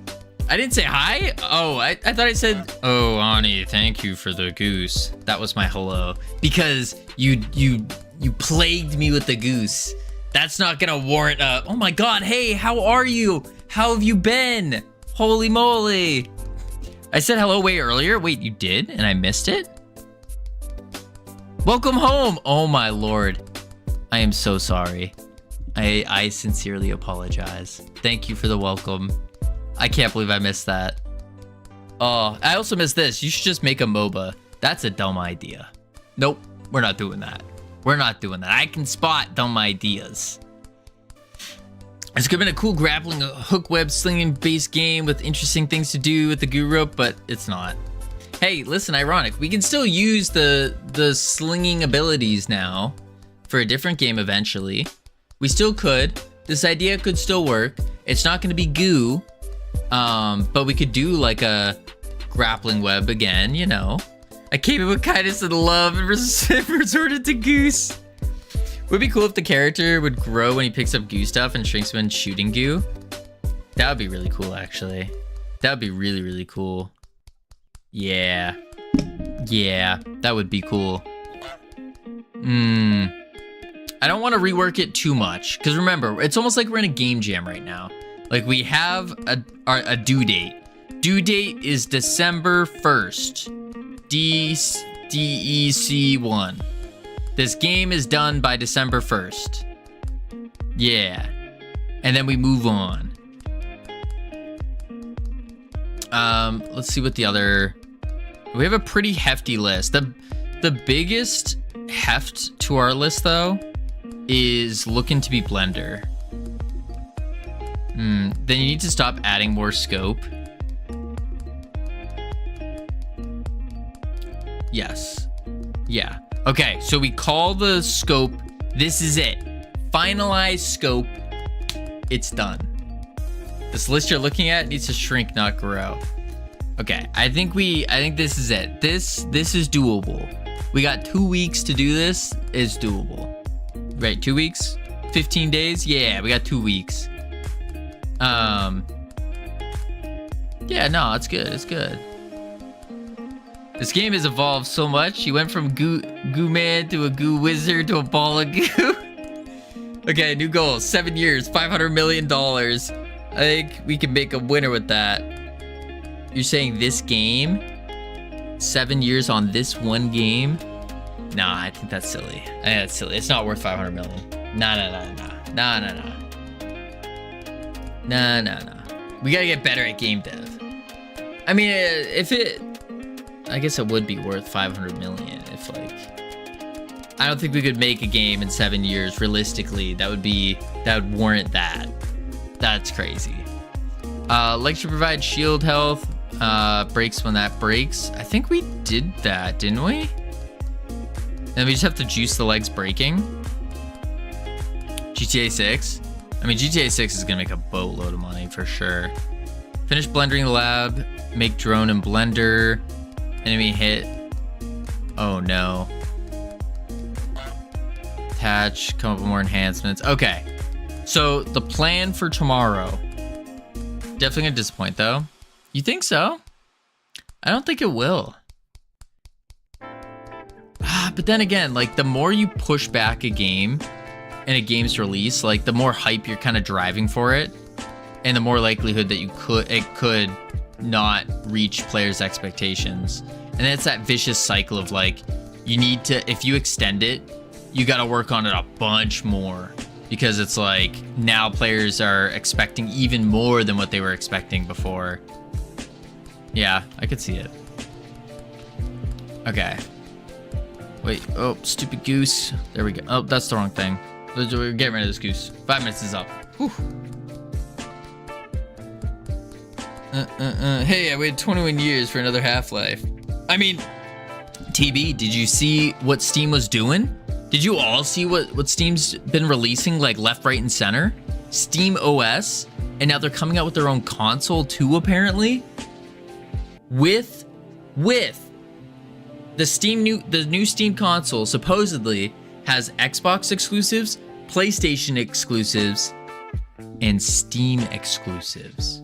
I didn't say hi? Oh, I thought I said, oh, Ani, thank you for the goose. That was my hello. Because you plagued me with the goose. That's not gonna warrant oh my god, hey, how are you? How have you been? Holy moly. I said hello way earlier. Wait, you did? And I missed it? Welcome home. Oh my lord. I am so sorry. I sincerely apologize. Thank you for the welcome. I can't believe I missed that. Oh, I also missed this. You should just make a MOBA. That's a dumb idea. Nope, we're not doing that. We're not doing that. I can spot dumb ideas. It's been a cool grappling, hook web slinging based game with interesting things to do with the goo rope, but it's not. Hey, listen, ironic. We can still use the slinging abilities now for a different game eventually. We still could. This idea could still work. It's not going to be goo, but we could do like a grappling web again, you know. I came in with kindness and love and resorted to goose. Would be cool if the character would grow when he picks up goo stuff and shrinks when shooting goo. That would be really cool, actually. That would be really, really cool. Yeah. Yeah, that would be cool. I don't want to rework it too much, because remember, it's almost like we're in a game jam right now. Like, we have a due date. Due date is December 1st. DEC1. This game is done by December 1st. Yeah. And then we move on. Let's see what the other... We have a pretty hefty list. The biggest heft to our list, though, is looking to be Blender. Then you need to stop adding more scope. Yes. Yeah. Okay, so we call the scope, this is it. Finalized scope, it's done. This list you're looking at needs to shrink, not grow. Okay, I think this is it. This is doable. We got 2 weeks to do this. It's doable. Right, 2 weeks? 15 days? Yeah, we got 2 weeks. Yeah, no, it's good. It's good. This game has evolved so much. You went from goo man to a goo wizard to a ball of goo. Okay, new goal. 7 years, $500 million. I think we can make a winner with that. You're saying this game? 7 years on this one game? Nah, I think that's silly. I think that's silly. It's not worth 500 million. Nah. We gotta get better at game dev. I mean, I guess it would be worth 500 million if, like, I don't think we could make a game in 7 years realistically. That would warrant that. That's crazy. Legs should provide shield health. Breaks when that breaks. I think we did that, didn't we? And we just have to juice the legs breaking. GTA 6. I mean, GTA 6 is gonna make a boatload of money for sure. Finish blendering the lab. Make drone and blender. Enemy hit. Oh no. Attach. Come up with more enhancements. Okay. So the plan for tomorrow. Definitely gonna disappoint though. You think so? I don't think it will. But then again, like, the more you push back a game in a game's release, like, the more hype you're kind of driving for it, and the more likelihood that it could not reach players' expectations. And it's that vicious cycle of, like, you need to, if you extend it, you got to work on it a bunch more, because it's like now players are expecting even more than what they were expecting before. Yeah, I could see it. Okay. Wait, oh, stupid goose. There we go. Oh, that's the wrong thing. We're getting rid of this goose. 5 minutes is up. Whew. Hey, I waited 21 years for another Half-Life. I mean, TB, did you see what Steam was doing? Did you all see what Steam's been releasing, like, left, right, and center? Steam OS, and now they're coming out with their own console too, apparently. With the new Steam console supposedly has Xbox exclusives, PlayStation exclusives, and Steam exclusives.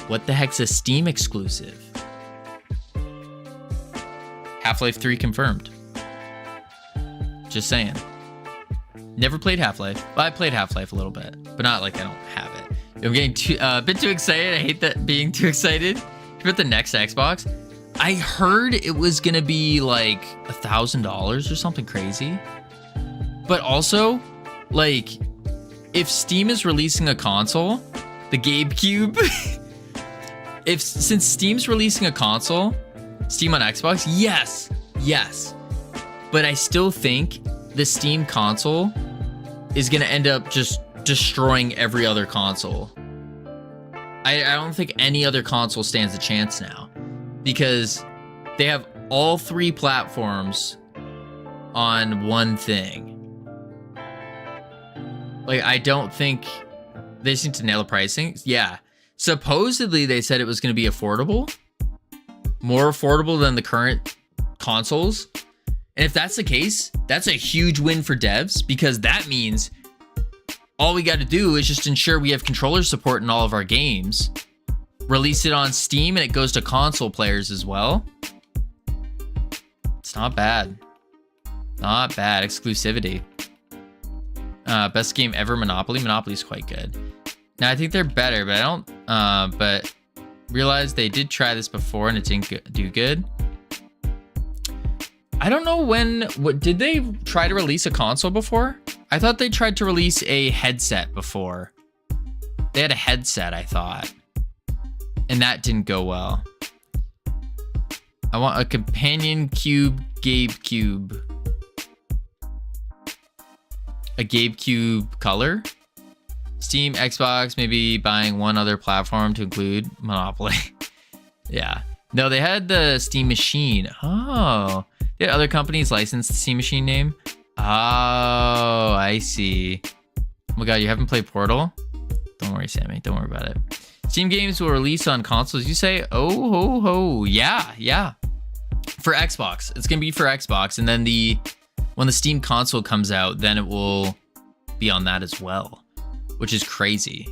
What the heck's a Steam exclusive? Half-Life 3 confirmed. Just saying. Never played Half-Life. Well, I played Half-Life a little bit, but not like I don't have it. I'm getting a bit too excited. I hate that being too excited. About the next Xbox, I heard it was gonna be like $1,000 or something crazy. But also, like, if Steam is releasing a console, the GameCube, since Steam's releasing a console, Steam on Xbox, yes. But I still think the Steam console is gonna end up just destroying every other console. I don't think any other console stands a chance now, because they have all 3 platforms on one thing. Like, I don't think they just need to nail the pricing. Yeah, supposedly they said it was going to be affordable, more affordable than the current consoles. And if that's the case, that's a huge win for devs, because that means all we got to do is just ensure we have controller support in all of our games, release it on Steam, and it goes to console players as well. It's not bad. Not bad. Exclusivity. Best game ever, Monopoly. Monopoly's quite good. Now, I think they're better, but I don't, but realize they did try this before and it didn't do good. I don't know what did they try to release a console before? I thought they tried to release a headset before. They had a headset, I thought. And that didn't go well. I want a companion cube, Gabe Cube. A Gabe Cube color. Steam, Xbox, maybe buying one other platform to include Monopoly. Yeah. No, they had the Steam Machine. Oh. Did other companies license the Steam Machine name? Oh, I see. Oh my god, you haven't played Portal? Don't worry, Sammy. Don't worry about it. Steam games will release on consoles. You say, oh, ho, ho. Yeah. For Xbox. It's going to be for Xbox. And then when the Steam console comes out, then it will be on that as well, which is crazy.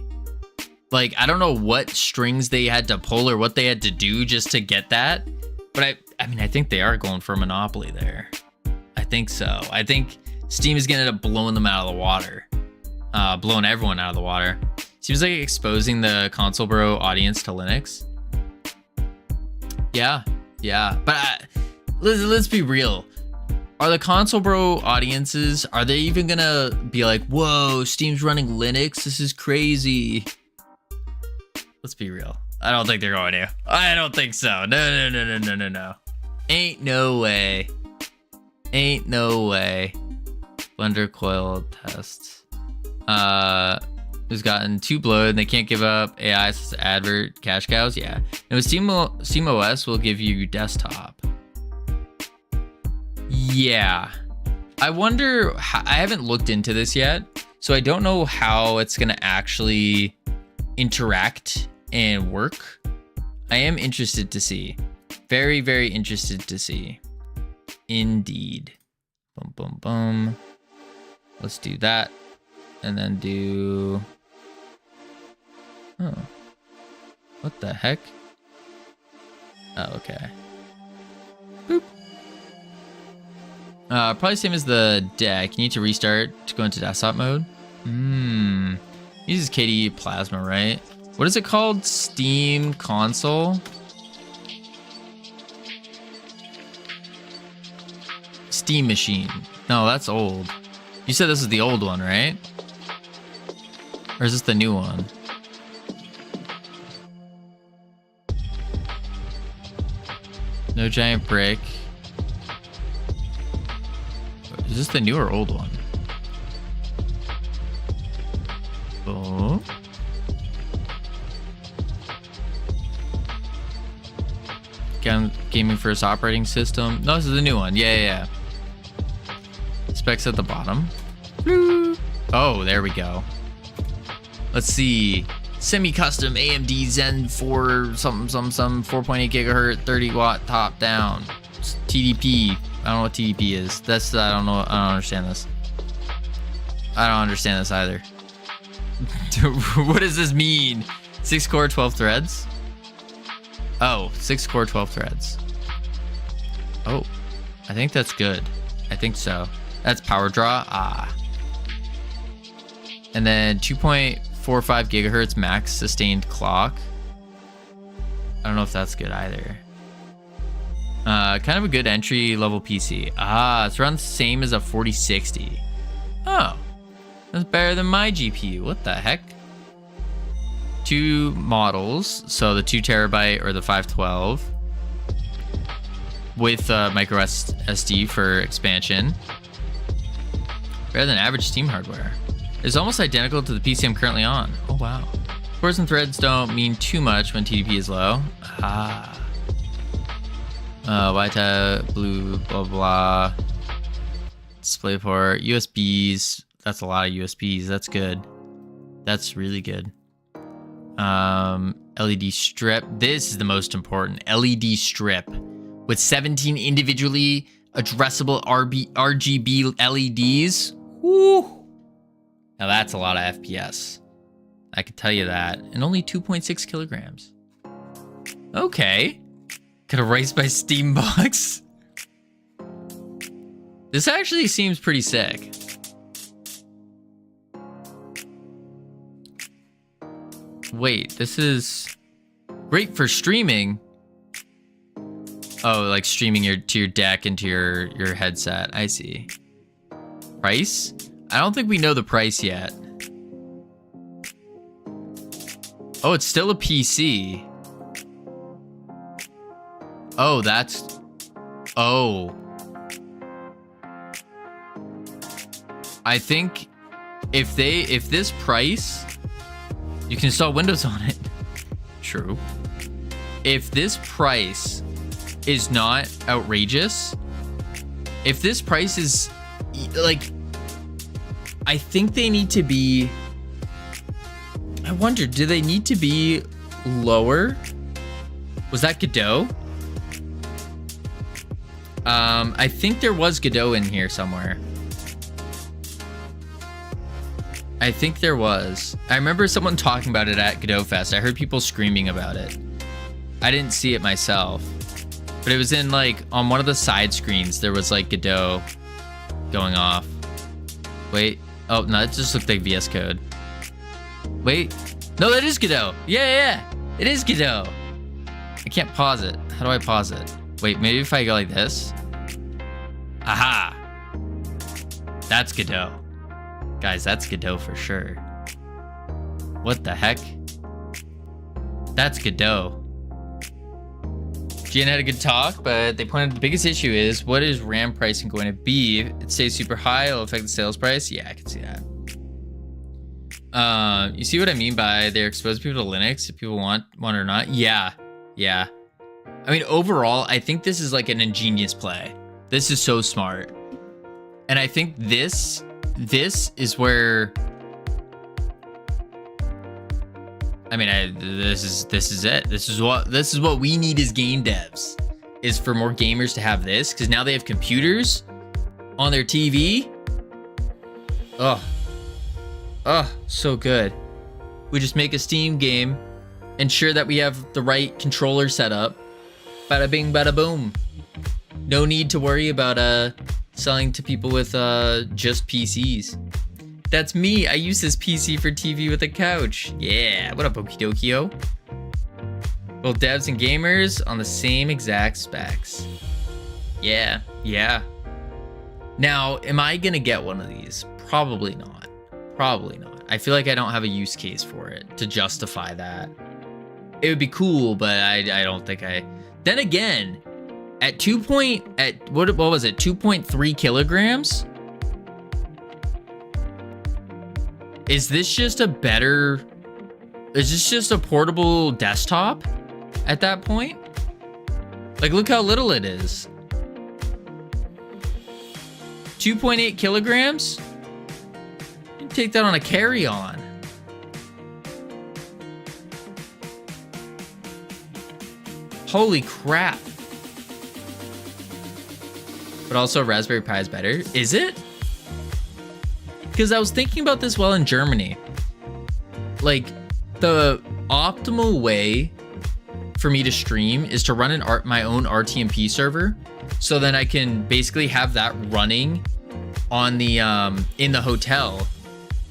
Like, I don't know what strings they had to pull or what they had to do just to get that. But I mean, I think they are going for a monopoly there. I think so. I think Steam is going to end up blowing them out of the water. Blowing everyone out of the water. Seems like exposing the console bro audience to Linux. Yeah. But let's be real. Are the console bro audiences, are they even going to be like, whoa, Steam's running Linux? This is crazy. Let's be real. I don't think they're going to. I don't think so. No. Ain't no way. Blender coil tests. Who's gotten too bloated and they can't give up AI advert cash cows? Yeah. And with Steam OS will give you desktop. Yeah. I wonder, I haven't looked into this yet, so I don't know how it's going to actually interact and work. I am interested to see. Very, very interested to see. Indeed. Boom. Let's do that. And then do... Oh. What the heck? Oh, okay. Boop. Probably same as the deck. You need to restart to go into desktop mode. Uses KDE Plasma, right? What is it called? Steam console? Steam machine. No, that's old. You said this is the old one, right? Or is this the new one? No giant brick. Is this the new or old one? Oh. Gaming first operating system. No, this is the new one. Yeah. Specs at the bottom. Oh, there we go. Let's see. Semi-custom AMD Zen 4 something 4.8 gigahertz 30 watt top down. It's TDP. I don't know what TDP is. I don't understand this. I don't understand this either. What does this mean? 6 core, 12 threads? Oh, 6 core, 12 threads. Oh, I think that's good. I think so. That's power draw. Ah. And then 2.45 gigahertz max sustained clock. I don't know if that's good either. Kind of a good entry level PC. Ah, it's around the same as a 4060. Oh, that's better than my GPU. What the heck? 2 models, so the 2 terabyte or the 512 with micro SD for expansion. Better than average Steam hardware. It's almost identical to the PC I'm currently on. Oh wow. Cores and threads don't mean too much when TDP is low. Ah. White blue, blah blah. DisplayPort, USBs. That's a lot of USBs. That's good. That's really good. LED strip. This is the most important. LED strip with 17 individually addressable RGB LEDs. Woo! Now that's a lot of FPS. I can tell you that. And only 2.6 kilograms. Okay. Got a Race by Steam box. This actually seems pretty sick. Wait, this is great for streaming. Oh, like streaming to your deck into your headset. I see. Price? I don't think we know the price yet. Oh, it's still a PC. Oh, that's... Oh. I think if this price, you can install Windows on it. True. If this price is not outrageous, if this price is like, I think they need to be, I wonder, do they need to be lower? Was that Godot? I think there was Godot in here somewhere. I think there was. I remember someone talking about it at GodotFest. I heard people screaming about it. I didn't see it myself, but it was in like on one of the side screens. There was like Godot going off. Wait. Oh no, it just looked like VS Code. Wait. No, that is Godot. Yeah. It is Godot. I can't pause it. How do I pause it? Wait, maybe if I go like this. Aha. That's Godot. Guys, that's Godot for sure. What the heck? That's Godot. GN had a good talk, but they pointed out the biggest issue is, what is RAM pricing going to be? If it stays super high, it'll affect the sales price. Yeah, I can see that. You see what I mean by they're exposing people to Linux if people want one or not? Yeah. I mean, overall, I think this is like an ingenious play. This is so smart. And I think this is where, I mean, this is it. This is what we need as game devs, is for more gamers to have this, because now they have computers on their TV. Oh, so good. We just make a Steam game, ensure that we have the right controller set up. Bada bing, bada boom. No need to worry about selling to people with just PCs. That's me. I use this PC for TV with a couch. Yeah, what up, Okidokio? Both devs and gamers on the same exact specs. Yeah. Now, am I gonna get one of these? Probably not. I feel like I don't have a use case for it to justify that. It would be cool, but I don't think I... Then again, at what was it? 2.3 kilograms? Is this just a portable desktop at that point? Like, look how little it is. 2.8 kilograms? You can take that on a carry-on. Holy crap. But also Raspberry Pi is better. Is it? Because I was thinking about this while in Germany. like the optimal way for me to stream is to run my own RTMP server, so then I can basically have that running on the in the hotel,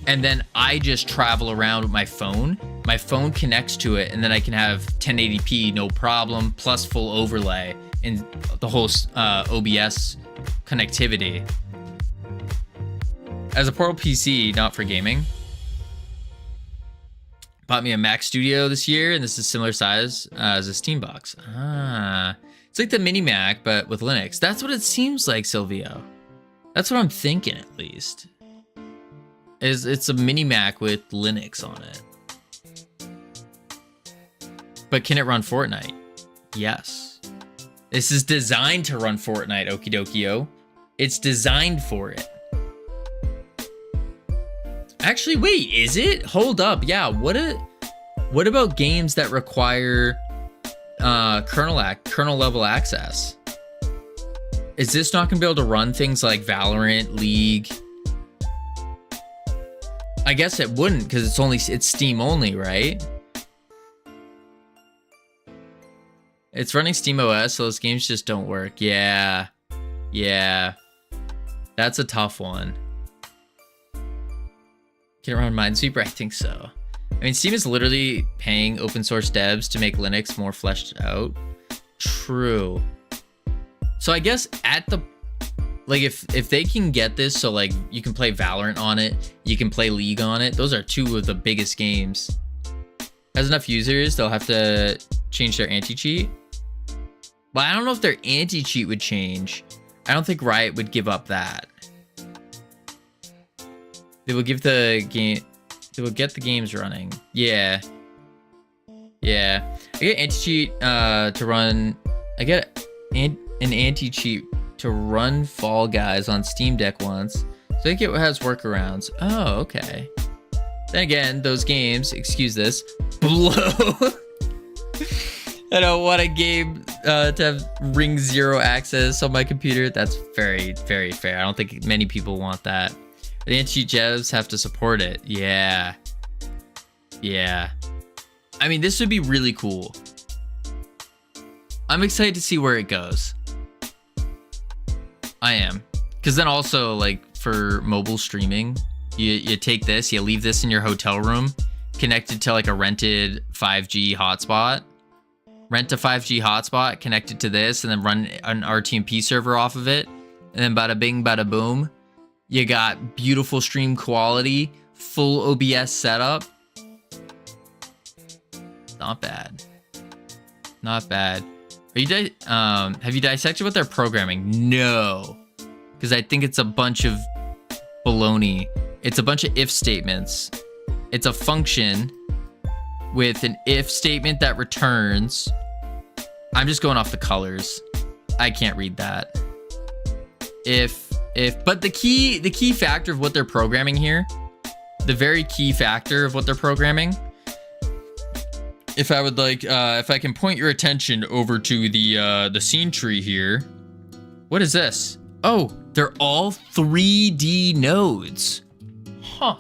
and then I just travel around with my phone. My phone connects to it, and then I can have 1080p no problem, plus full overlay and the whole OBS connectivity. As a portable PC, not for gaming. Bought me a Mac Studio this year, and this is similar size as a Steam box. It's like the mini Mac, but with Linux. That's what it seems like, Silvio. That's what I'm thinking, at least. It's a mini Mac with Linux on it. But can it run Fortnite? Yes. This is designed to run Fortnite, okie dokio. It's designed for it. Actually, wait, is it? Hold up, yeah. What about games that require kernel level access? Is this not gonna be able to run things like Valorant, League? I guess it wouldn't, because it's Steam only, right? It's running Steam OS, so those games just don't work. Yeah. That's a tough one. Can it run Minesweeper? I think so. I mean, Steam is literally paying open source devs to make Linux more fleshed out. True. So I guess at the, like, if they can get this, so like you can play Valorant on it, you can play League on it. Those are two of the biggest games. Has enough users, they'll have to change their anti-cheat. But I don't know if their anti-cheat would change. I don't think Riot would give up that. They will give the game. They will get the games running. Yeah. I get anti-cheat to run. I get an anti-cheat to run Fall Guys on Steam Deck once. So I think it has workarounds. Oh, okay. Then again, those games, excuse this, blow. I don't want a game to have Ring 0 access on my computer. That's very, very fair. I don't think many people want that. The anti-cheat devs have to support it. Yeah. I mean, this would be really cool. I'm excited to see where it goes. I am. Because then also, like, for mobile streaming, you take this, you leave this in your hotel room, connected to, like, a rented 5G hotspot. Rent a 5G hotspot, connect it to this, and then run an RTMP server off of it. And then bada bing, bada boom. You got beautiful stream quality, full OBS setup. Not bad. Not bad. Have you dissected what they're programming? No. Because I think it's a bunch of baloney. It's a bunch of if statements. It's a function with an if statement that returns. I'm just going off the colors. I can't read that. But the key factor of what they're programming here, the very key factor of what they're programming, if I can point your attention over to the scene tree here. What is this? Oh, they're all 3D nodes. Huh.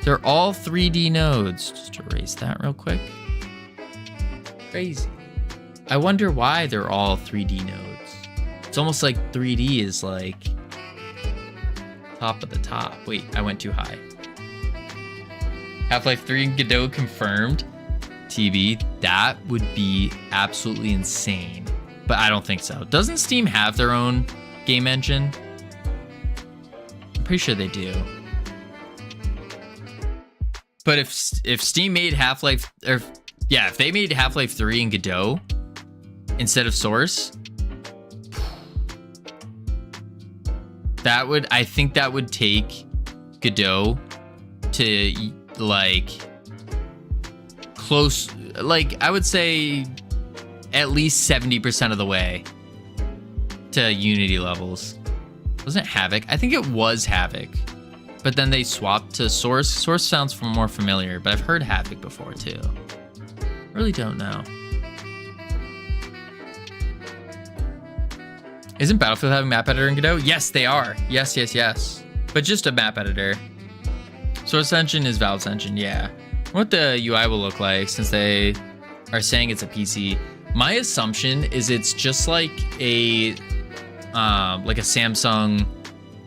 They're all 3D nodes. Just erase that real quick. Crazy. I wonder why they're all 3D nodes. It's almost like 3D is like top of the top. Wait, I went too high. Half-Life 3 and Godot confirmed. TB, that would be absolutely insane. But I don't think so. Doesn't Steam have their own game engine? I'm pretty sure they do. But if Steam made Half-Life, or yeah, if they made Half-Life 3 and Godot instead of Source, I think that would take Godot to like close, like I would say at least 70% of the way to Unity levels. Wasn't it Havoc? I think it was Havoc, but then they swapped to Source. Source sounds more familiar, but I've heard Havoc before too. Really don't know. Isn't Battlefield having map editor in Godot? Yes, they are. Yes. But just a map editor. Source Engine is Valve's engine, yeah. What the UI will look like since they are saying it's a PC. My assumption is it's just like a Samsung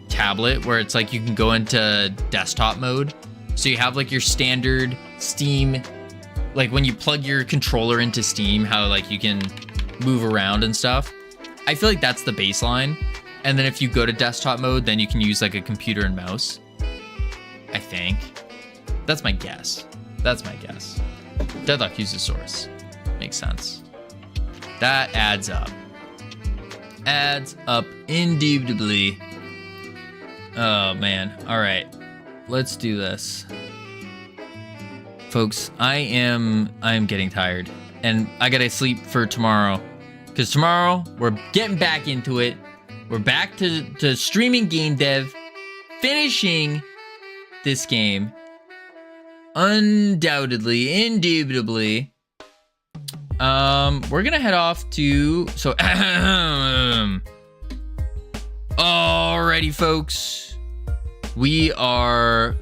tablet where it's like you can go into desktop mode. So you have like your standard Steam, like when you plug your controller into Steam, how like you can move around and stuff. I feel like that's the baseline. And then if you go to desktop mode, then you can use like a computer and mouse. I think. That's my guess. That's my guess. Deadlock uses Source. Makes sense. That adds up. Adds up indubitably. Oh man. All right. Let's do this. Folks, I am getting tired. And I gotta sleep for tomorrow. Because tomorrow, we're getting back into it. We're back to streaming game dev. Finishing this game. Undoubtedly, indubitably. We're gonna head off to... So, alrighty, folks. We are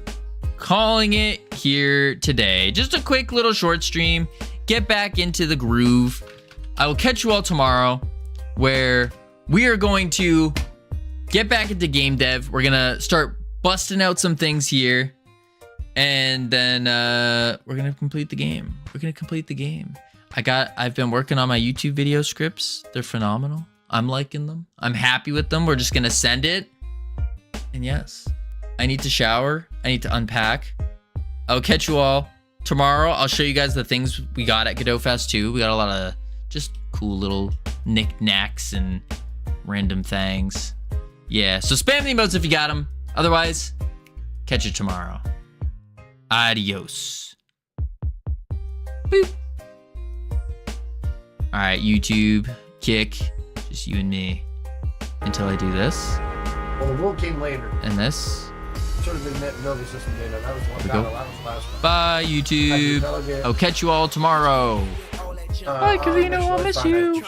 calling it here today. Just a quick little short stream. Get back into the groove. I will catch you all tomorrow, where we are going to get back into game dev. We're gonna start busting out some things here, and then we're gonna complete the game. I've been working on my YouTube video scripts. They're phenomenal. I'm liking them. I'm happy with them. We're just gonna send it. And yes, I need to shower. I need to unpack. I'll catch you all tomorrow. I'll show you guys the things we got at GodotFest too. We got a lot of just cool little knickknacks and random things. Yeah, so spam the emotes if you got them. Otherwise, catch you tomorrow. Adios. Boop. All right, YouTube, Kick, just you and me until I do this. Well, the world came later. And this. Should have been net nervous system data. That was one. Go. That was the last one. Bye, YouTube. I'll catch you all tomorrow. Bye, Cavino. I'll miss you.